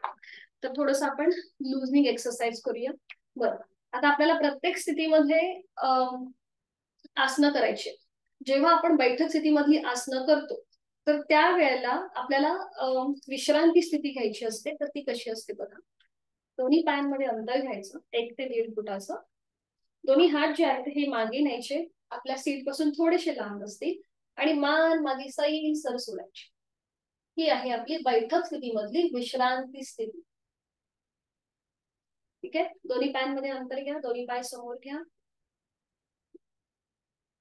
तर थोडस आपण लुजनिंग एक्सरसाइज करूया. बरं, आता आपल्याला प्रत्येक स्थितीमध्ये आसनं करायची. जेव्हा आपण बैठक स्थितीमधली आसनं करतो तर त्यावेळेला आपल्याला विश्रांती स्थिती घ्यायची असते. तर ती कशी असते बघा. दोन्ही पायांमध्ये अंतर घ्यायचं 1 ते 1.5 फुटाचं. दोन्ही हात जे आहेत हे मागे न्यायचे, आपल्या सीट पासून थोडेसे लांब असतील आणि मान मागे सैल सर सोडायची. ही आहे आपली बैठक स्थितीमधली विश्रांती स्थिती. ठीक आहे, दोन्ही पायांमध्ये अंतर घ्या, दोन्ही पाय समोर घ्या.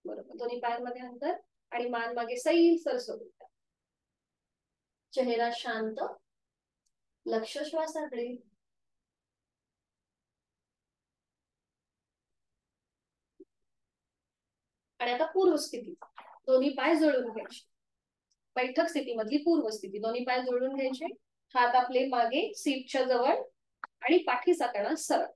बरोबर, दोन्ही पायांमध्ये अंतर आणि मान मागे सैल सर सोडून द्या. चेहरा शांत, लक्ष श्वासाकडे. आणि आता पूर्व स्थिती, दोन्ही पाय जोडून घ्यायचे. बैठक स्थितीमधली पूर्व स्थिती, दोन्ही पाय जोडून घ्यायचे, हात आपले मागे सीटच्या जवळ आणि पाठीचा कणा सरळ.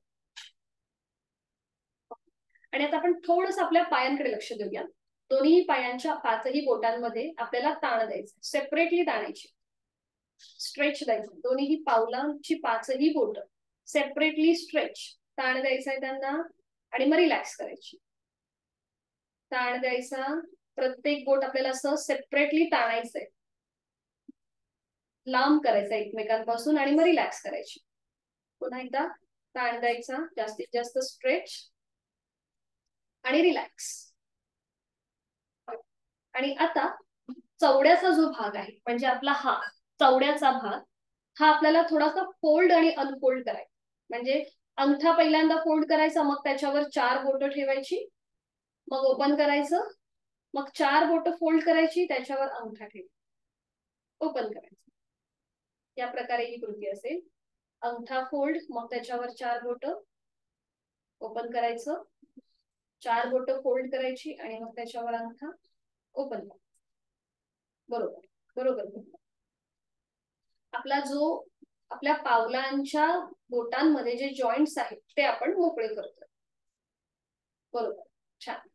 आणि आता आपण थोडस आपल्या पायांकडे लक्ष देऊया. दोन्ही पायांच्या 5ही बोटांमध्ये आपल्याला ताण द्यायचं, सेपरेटली ताणायची, स्ट्रेच द्यायचं. दोन्ही पावलांची 5ही बोट सेपरेटली स्ट्रेच, ताण द्यायचा आहे त्यांना आणि मग रिलॅक्स करायची. ताण द्यायचा, प्रत्येक बोट आपल्याला असं सेपरेटली ताणायचंय, लांब करायचं एकमेकांपासून आणि मग रिलॅक्स करायची. पुन्हा एकदा ताण द्यायचा, जास्तीत जास्त स्ट्रेच आणि रिलॅक्स. आणि आता चवड्याचा जो भाग आहे म्हणजे आपला हा चवड्याचा भाग, हा आपल्याला थोडासा फोल्ड आणि अनफोल्ड करायचा. म्हणजे अंगठा पहिल्यांदा फोल्ड करायचा, मग त्याच्यावर 4 बोटं ठेवायची, मग ओपन करायचं, मग 4 बोटं फोल्ड करायची, त्याच्यावर अंगठा ठेवायचा, ओपन करायचं. या प्रकारे ही कृती असेल. अंगठा फोल्ड, मग त्याच्यावर 4 बोटं, ओपन करायचं, 4 बोटं फोल्ड करायची आणि मग त्याच्यावर अंगठा, ओपन करायचं. बरोबर बरोबर. आपला जो आपल्या पावलांच्या बोटांमध्ये जे जॉईंट्स आहेत ते आपण मोकळे करतोय. बरोबर, छान.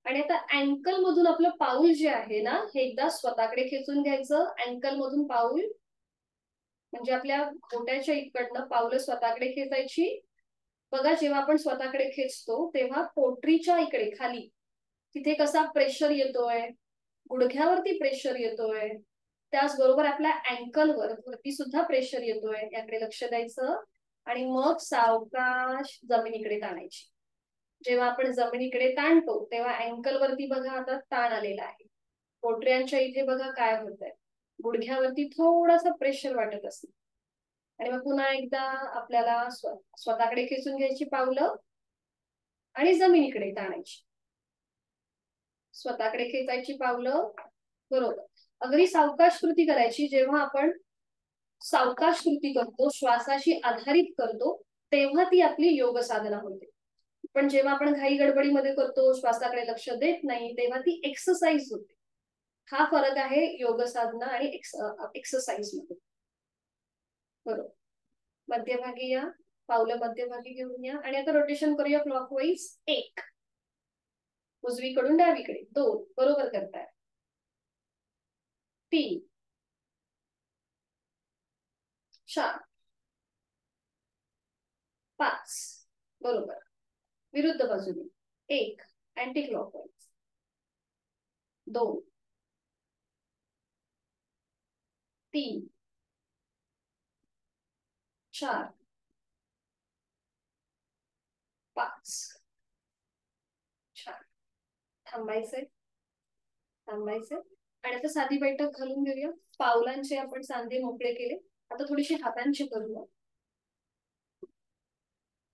आणि आता अँकल मधून आपलं पाऊल जे आहे ना, हे एकदा स्वतःकडे खेचून घ्यायचं. अँकल मधून पाऊल म्हणजे आपल्या घोट्याच्या इकडनं पावलं स्वतःकडे खेचायची. बघा, जेव्हा आपण स्वतःकडे खेचतो तेव्हा पोटरीच्या इकडे खाली तिथे कसा प्रेशर येतोय, गुडघ्यावरती प्रेशर येतोय, त्याचबरोबर आपल्या अँकल वरती सुद्धा प्रेशर येतोय, याकडे लक्ष द्यायचं. आणि मग सावकाश जमिनीकडे ताणायची. जेव्हा आपण जमिनीकडे ताणतो तेव्हा अँकल वरती बघा आता ताण आलेला आहे, पोटऱ्यांच्या इथे बघा काय होत आहे, गुडघ्यावरती थोडासा प्रेशर वाटत असेल. आणि मग पुन्हा एकदा आपल्याला स्वतःकडे खेचून घ्यायची पावलं आणि जमिनीकडे ताणायची, स्वतःकडे खेचायची पावलं. बरोबर, अगदी सावकाश कृती करायची. जेव्हा आपण सावकाश कृती करतो, श्वासाशी आधारित करतो, तेव्हा ती आपली योग साधना होते. पण जेव्हा आपण घाई गडबडीमध्ये करतो, श्वासाकडे लक्ष देत नाही, तेव्हा ती एक्सरसाइज होते. हा फरक आहे योग साधना आणि एक्सरसाइज मध्ये. बरोबर, मध्यभागी या, पावलं मध्यभागी घेऊन या आणि आता रोटेशन करूया क्लॉकवाईज. 1, उजवीकडून डावीकडे, 2, बरोबर करताय, 3, 4, 5, बरोबर. विरुद्ध बाजूने 1, अँटी क्लॉकवाईज, 2, 3, 4, 5. छान, थांबायचंय थांबायचंय. आणि आता साधी बैठक घालून घेऊया. पावलांचे आपण सांधे मोकळे केले, आता थोडीशी हातांची करूया.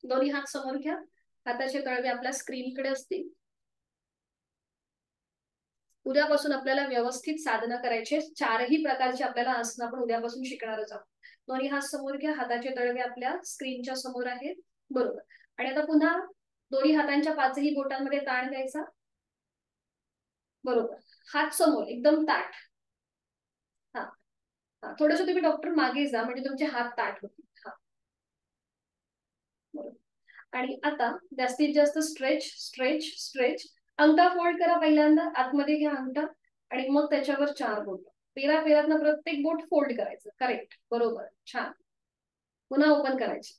दोन्ही हात समोर घ्या, हाताचे तळवे आपल्या स्क्रीनकडे असतील. उद्यापासून आपल्याला व्यवस्थित साधना करायची, 4ही प्रकारचे आपल्याला आसनं आपण उद्यापासून शिकणारच आहोत. दोन्ही हात समोर घ्या, हाताचे तळवे आपल्या स्क्रीनच्या समोर आहेत. बरोबर. आणि आता पुन्हा दोन्ही हातांच्या 5ही बोटांमध्ये ताण द्यायचा. बरोबर, हात समोर एकदम ताठ. हा, थोडस तुम्ही डॉक्टर मागे जा म्हणजे तुमचे हात ताठ होतील. हा, बरोबर. आणि आता जास्तीत जास्त स्ट्रेच स्ट्रेच स्ट्रेच. अंगठा फोल्ड करा, पहिल्यांदा आतमध्ये घ्या अंगठा आणि मग त्याच्यावर 4 बोट, पेरापेरातनं प्रत्येक बोट फोल्ड करायचं. करेक्ट, बरोबर, छान. पुन्हा ओपन करायचे,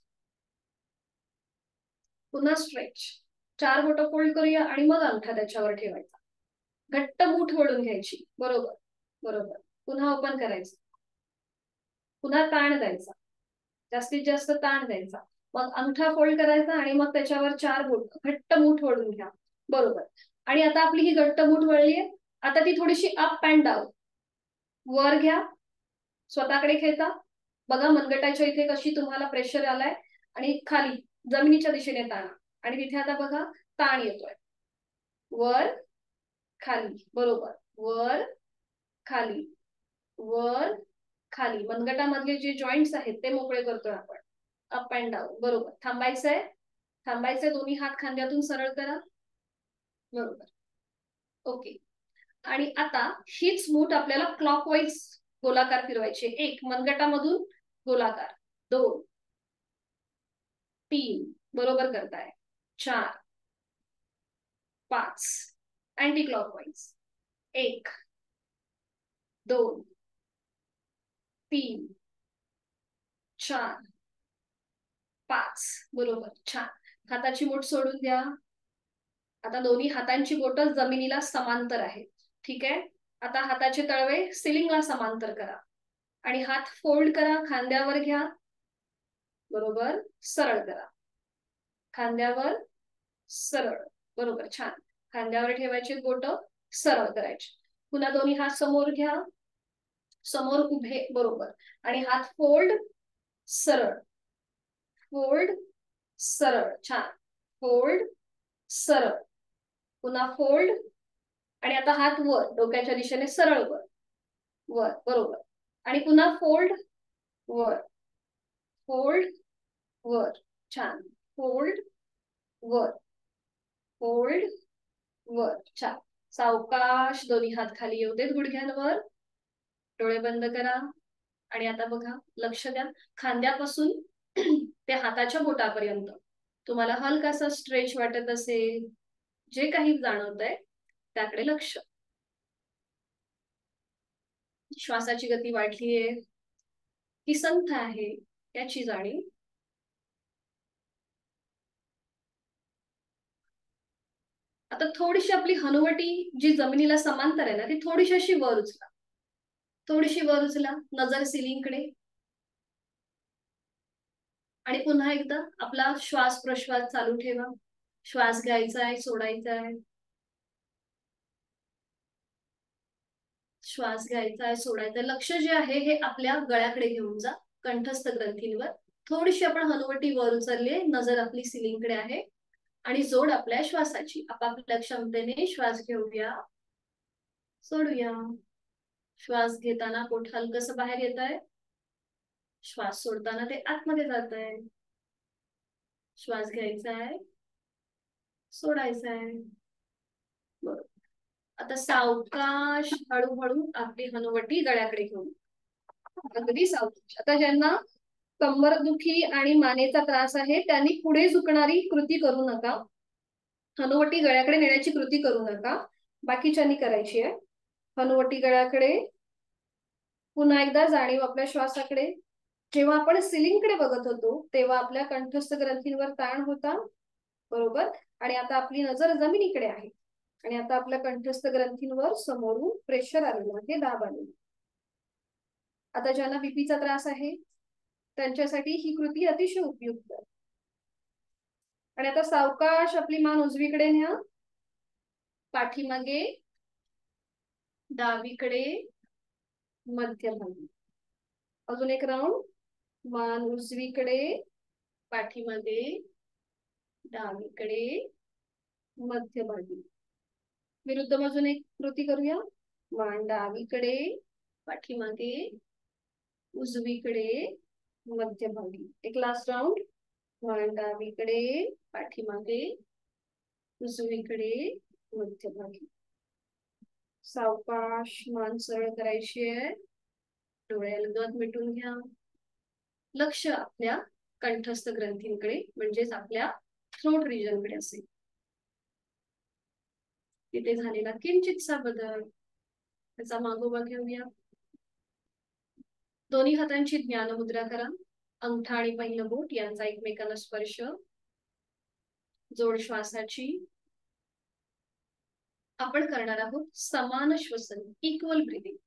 पुन्हा स्ट्रेच, 4 बोट फोल्ड करूया आणि मग अंगठा त्याच्यावर ठेवायचा, घट्ट मूठ वळून घ्यायची. बरोबर बरोबर. पुन्हा ओपन करायचं, पुन्हा ताण द्यायचा, जास्तीत जास्त ताण द्यायचा. मग अंगठा फोल्ड करायचा आणि मग त्याच्यावर 4 बोट घट्ट मूठ ओढून घ्या. बरोबर. आणि आता आपली ही घट्ट मूठ वळली आहे. आता ती थोडीशी अप अँड डाऊन, वर घ्या, स्वतःकडे खेचा. बघा मनगटाच्या इथे कशी तुम्हाला प्रेशर आलाय आणि खाली जमिनीच्या दिशेने ताणा. आणि तिथे आता बघा ताण येतोय. वर खाली, बरोबर. वर खाली, वर खाली. मनगटामधले जे जॉईंट्स आहेत ते मोकळे करतोय आपण. अप अँड डाऊन, बरोबर. थांबायचंय, थांबायचंय. दोन्ही हात खांद्यातून सरळ करा. बरोबर. ओके. आणि आता हीच मूठ आपल्याला क्लॉकवाईज गोलाकार फिरवायची. 1 मनगटामधून गोलाकार, 2 3 बरोबर करताय, 4 5 अँटी क्लॉकवाईज, 1 2 3 4 5 बरोबर. छान. हाताची मूठ सोडून द्या. आता दोन्ही हातांची बोटं जमिनीला समांतर आहेत. ठीक आहे. आता हाताचे तळवे सिलिंगला समांतर करा आणि हात फोल्ड करा, खांद्यावर घ्या. बरोबर. सरळ करा, खांद्यावर सरळ. बरोबर. छान. खांद्यावर ठेवायची बोटं सरळ करायची. पुन्हा दोन्ही हात समोर घ्या, समोर उभे. बरोबर. आणि हात फोल्ड, सरळ, फोल्ड, सरळ. छान. फोल्ड, सरळ, पुन्हा फोल्ड. आणि आता हात वर, डोक्याच्या दिशेने सरळ वर, वर. बरोबर. आणि पुन्हा फोल्ड, वर, फोल्ड, वर. छान. फोल्ड, वर, फोल्ड, वर. छान. सावकाश दोन्ही हात खाली येऊ देत गुडघ्यांवर. डोळे बंद करा. आणि आता बघा, लक्ष द्या. खांद्यापासून ते हाताच्या बोटापर्यंत तुम्हाला हलकासा स्ट्रेच वाटत असेल, जे काही जाणवतंय त्याकडे लक्ष. श्वासाची गती वाढलीये की संथ आहे याची जाणीव. आता थोडीशी आपली हनुवटी जी जमिनीला समांतर आहे ना, ती थोडीशी अशी वर उचला, थोडीशी वर उचला. नजर सिलिंगकडे. आणि पुन्हा एकदा आपला श्वास प्रश्वास चालू ठेवा. श्वास घ्यायचा आहे, सोडायचा आहे, श्वास घ्यायचा आहे, सोडायचा आहे. लक्ष जे आहे हे आपल्या गळ्याकडे घेऊन जा, कंठस्थ ग्रंथींवर. थोडीशी आपण हनुवटी वर उचलली, नजर आपली सिलिंगकडे आहे आणि जोड आपल्या श्वासाची. आपापल्या क्षमतेने श्वास घेऊया, सोडूया. श्वास घेताना पोट हलकसं बाहेर येत आहे, श्वास सोडताना ते आतमध्ये जात आहे. श्वास घ्यायचा आहे, सोडायचा आहे. बरोबर. आता सावकाश हळूहळू आपली हनुवटी गळ्याकडे घेऊन, अगदी सावकाश. आता ज्यांना कंबरदुखी आणि मानेचा त्रास आहे त्यांनी पुढे झुकणारी कृती करू नका, हनुवटी गळ्याकडे नेण्याची कृती करू नका. बाकीच्यांनी करायची आहे. हनुवटी गळ्याकडे. पुन्हा एकदा जाणीव आपल्या श्वासाकडे. जेव्हा आपण सिलिंगकडे बघत होतो तेव्हा आपल्या कंठस्थ ग्रंथींवर ताण होता. बरोबर. आणि आता आपली नजर जमिनीकडे आहे आणि आता आपल्या कंठस्थ ग्रंथींवर समोरून प्रेशर आलेलं आहे, दाब आलेला. आता ज्यांना बीपीचा त्रास आहे त्यांच्यासाठी ही कृती अतिशय उपयुक्त आहे. आणि आता सावकाश आपली मान उजवीकडे न्या, पाठीमागे, डावीकडे, मध्यभागी. अजून एक राऊंड. मान उजवीकडे, पाठीमागे, डावीकडे, मध्यभागी. विरुद्ध बाजूने एक कृती करूया. मान डावीकडे, पाठीमागे, उजवीकडे, मध्यभागी. एक लास्ट राऊंड. मान डावीकडे, पाठीमागे, उजवीकडे, मध्यभागी. सावकाश मान सरळ करायची आहे. डोळे अलगद मिटून घ्या. लक्ष आपल्या कंठस्थ ग्रंथींकडे म्हणजेच आपल्या थ्रोट रिजनकडे असेल. तिथे झालेला किंचितसा बदल त्याचा मागोवा घेऊया. दोन्ही हातांची ज्ञानमुद्रा करा. अंगठा आणि पहिलं बोट यांचा एकमेकांना स्पर्श. जोड श्वासाची. आपण करणार आहोत समान श्वसन, इक्वल ब्रीदिंग.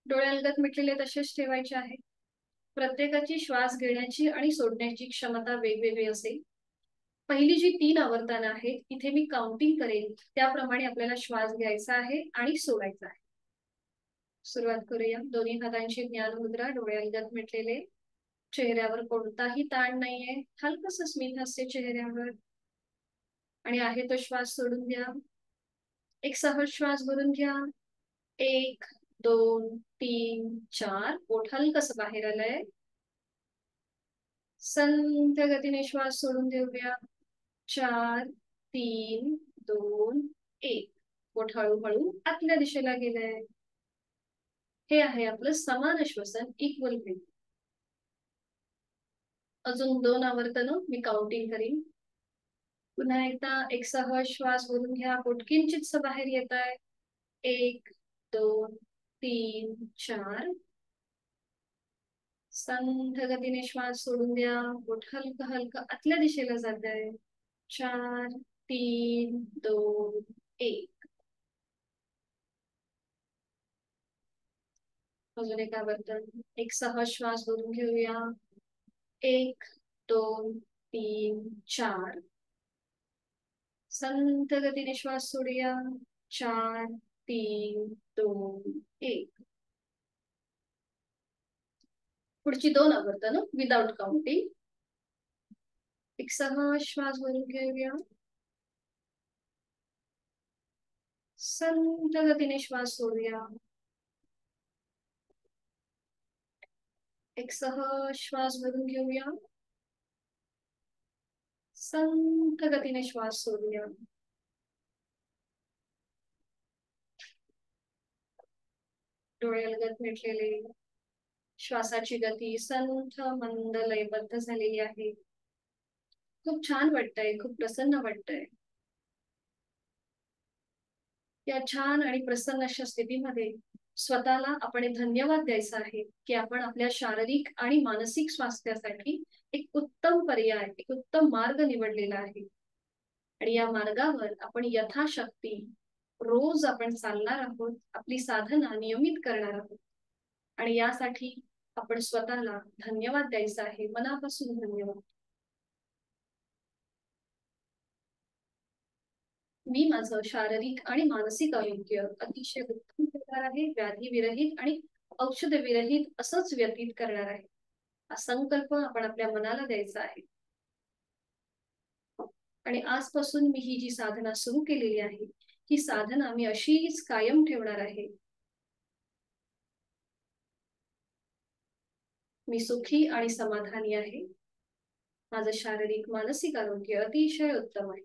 डोळे अलगद मिटलेले तसेच ठेवायचे आहे. प्रत्येकाची श्वास घेण्याची आणि सोडण्याची क्षमता वेगवेगळी असेल. पहिली जी 3 आवर्तनं आहेत इथे मी काउंटिंग करेन, त्याप्रमाणे आपल्याला श्वास घ्यायचा आहे आणि सोडायचा आहे. सुरुवात करूया. दोन्ही हातांची ज्ञानमुद्रा, डोळे अलगद मिटलेले, चेहऱ्यावर कोणताही ताण नाहीये, हलकंसं स्मित हास्य चेहऱ्यावर. आणि आहे तो श्वास सोडून द्या. एक सहज श्वास भरून घ्या. 1 2 3 4. पोट हलकंसं बाहेर आलंय. संथ गतीने श्वास सोडून देऊया. 4 3 2 1. पोट हळूहळू आतल्या दिशेला गेलंय. हे आहे आपलं समान श्वसन, इक्वल ब्रीथ. अजून 2 आवर्तनं मी काउंटिंग करीन. पुन्हा एकदा एक सहज श्वास भरून घ्या. पोट किंचितसं बाहेर येत आहे. 1 2 3 4. संथ गतीने श्वास सोडून द्या. पोट हलकं हलकं आतल्या दिशेला जात आहे. 4 3 2 1. अजून एक आवर्तन. एक सहज श्वास भरून घेऊया. 1 2 3 4. संथ गतीने श्वास सोडूया. 4 3 2 1. पुढची 2 आवर्तनं विदाउट काउंटिंग. एक सहज श्वास भरून घेऊया. संथ गतीने श्वास सोडूया. एक सहज श्वास भरून घेऊया. संथ गतीने श्वास सोडूया. डोळे अलगद मिटलेले, श्वासाची गती संथ मंद लयबद्ध झालेली आहे. खूप छान वाटतंय, खूप प्रसन्न वाटतंय. या छान आणि प्रसन्न अशा स्थितीमध्ये स्वतःला आपण धन्यवाद द्यायचा आहे की आपण आपल्या शारीरिक आणि मानसिक स्वास्थ्यासाठी एक उत्तम पर्याय, एक उत्तम मार्ग निवडलेला आहे. आणि या मार्गावर आपण यथाशक्ती रोज आपण चालणार आहोत, आपली साधना नियमित करणार आहोत. आणि यासाठी आपण स्वतःला धन्यवाद द्यायचा आहे, मनापासून धन्यवाद. मी माझं शारीरिक आणि मानसिक आरोग्य अतिशय उत्तम करणार आहे, व्याधी विरहित आणि औषध विरहित असंच व्यतीत करणार आहे. हा संकल्प आपण आपल्या मनाला द्यायचा आहे. आणि आजपासून मी ही जी साधना सुरू केलेली आहे, ही साधना मी अशीच कायम ठेवणार आहे. मी सुखी आणि समाधानी आहे. माझं शारीरिक मानसिक आरोग्य अतिशय उत्तम आहे.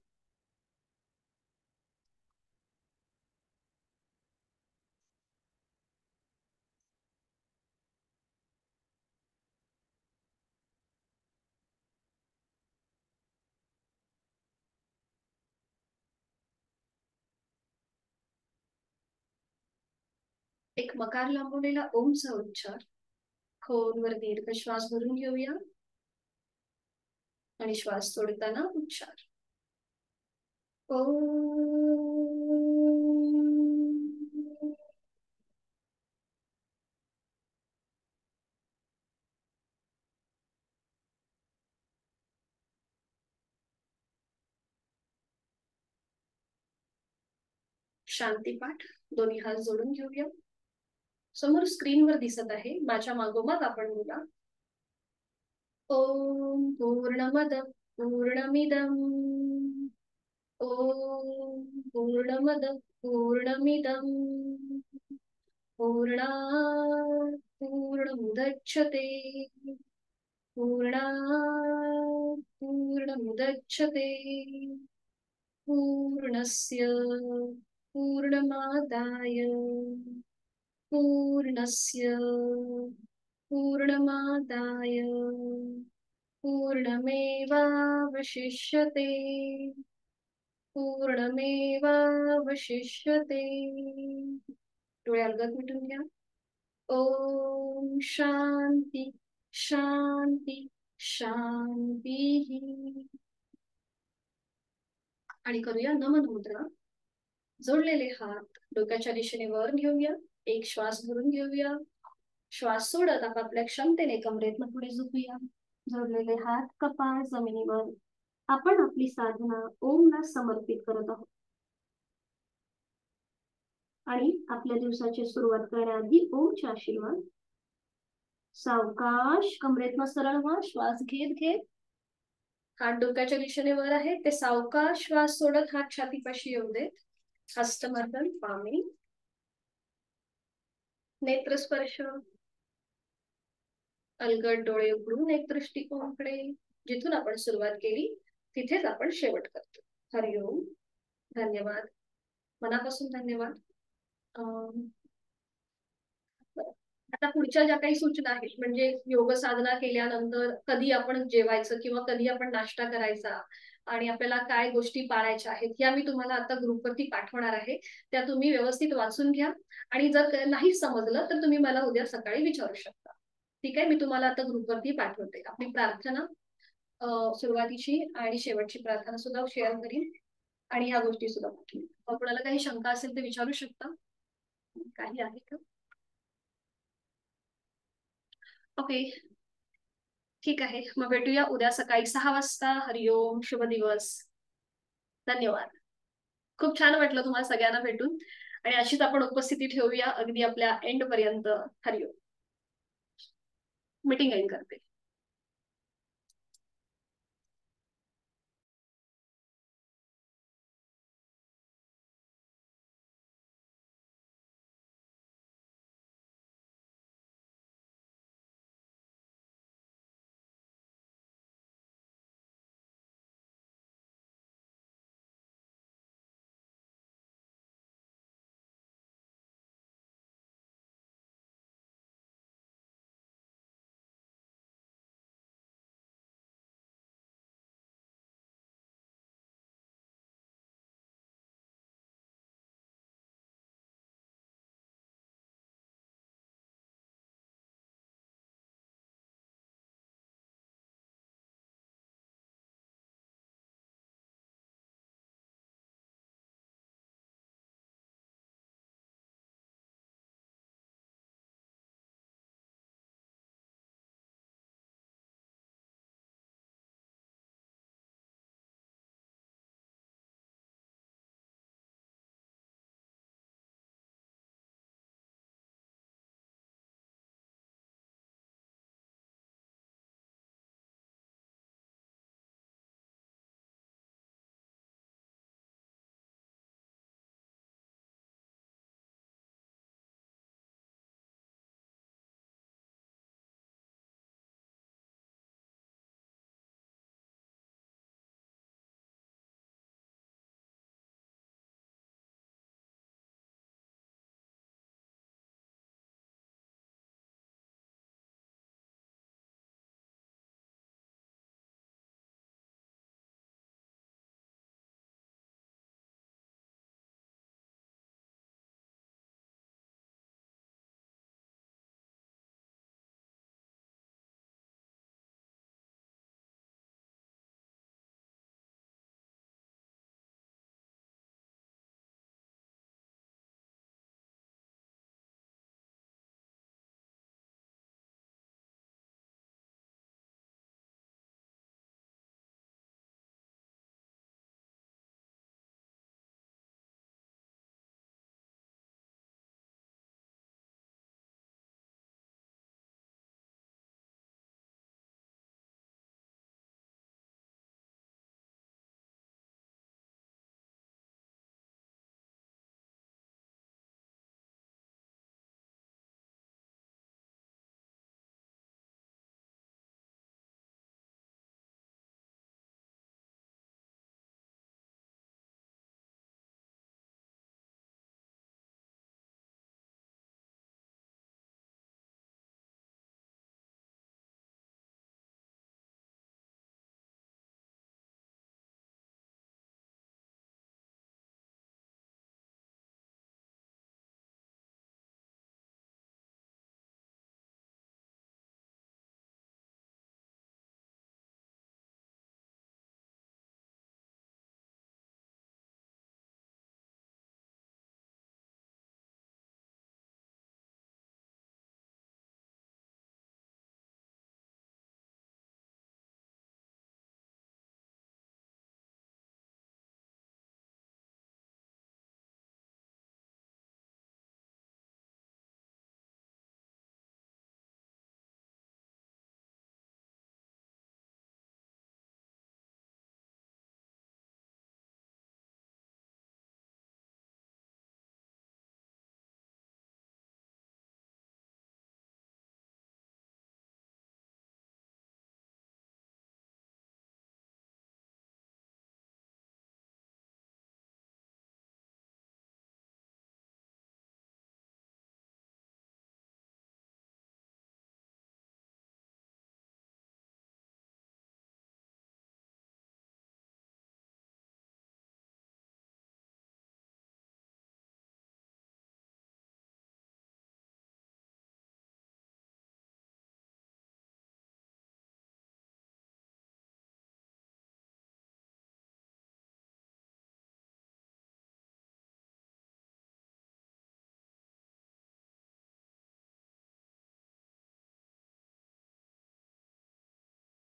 एक मकार लांबवलेला ओमचा उच्चार. खोलवर दीर्घ श्वास भरून घेऊया आणि श्वास सोडताना उच्चार. ओम. शांतीपाठ. दोन्ही हात जोडून घेऊया. समोर स्क्रीनवर दिसत आहे, माझ्या मागोमाग आपण बोला. ओम पूर्णमद पूर्णमिदम. ओम पूर्णमद पूर्णमिदम. पूर्णात् पूर्णमुदच्यते. पूर्णात् पूर्णमुदच्यते. पूर्णस्य पूर्णमादाय पूर्णस्य पूर्णमादाय पूर्णमेवावशिष्यते. पूर्णमेवावशिष्यते. डोळे अलगद मिटून घ्या. ओम शांती शांती शांती. आणि करूया नमन मुद्रा. जोडलेले हात डोक्याच्या दिशेने वर घेऊया. एक श्वास भरून घेऊया. श्वास सोडत आपापल्या क्षमतेने कमरेतनं पुढे झुकूया. जोडलेले हात कपाळ जमिनीवर. आपण आपली साधना ओमला समर्पित करत आहोत. आणि आपल्या दिवसाची सुरुवात करण्याआधी ओमचे आशीर्वाद. सावकाश कमरेतनं सरळ व्हा. श्वास घेत घेत हात डोक्याच्या दिशेने वर आहे ते सावकाश श्वास सोडत हात छातीपाशी येऊ देत. हस्तमर्दन पामी. नेत्रस्पर्श. अलगद डोळे उघडून एक दृष्टिकोनाकडे. जिथून आपण सुरुवात केली तिथेच आपण शेवट करतो. हरिओम. धन्यवाद. मनापासून धन्यवाद. आता पुढच्या ज्या काही सूचना आहेत म्हणजे योग साधना केल्यानंतर कधी आपण जेवायचं किंवा कधी आपण नाश्ता करायचा आणि आपल्याला काय गोष्टी पाळायच्या आहेत या मी तुम्हाला आता ग्रुपवरती पाठवणार आहे. त्या तुम्ही व्यवस्थित वाचून घ्या आणि जर नाही समजलं तर तुम्ही मला उद्या सकाळी विचारू शकता. ठीक आहे. मी तुम्हाला आता ग्रुपवरती पाठवते. आपली प्रार्थना सुरुवातीची आणि शेवटची प्रार्थना सुद्धा शेअर करीन आणि ह्या गोष्टी सुद्धा पाठवीन. कोणाला काही शंका असेल तर विचारू शकता. काही आहे का? ओके. ठीक आहे. मग भेटूया उद्या सकाळी 6 वाजता. हरिओम. शुभ दिवस. धन्यवाद. खूप छान वाटलं तुम्हाला सगळ्यांना भेटून आणि अशीच आपण उपस्थिती ठेवूया अगदी आपल्या एंड पर्यंत. हरिओम. मीटिंग एंड करते.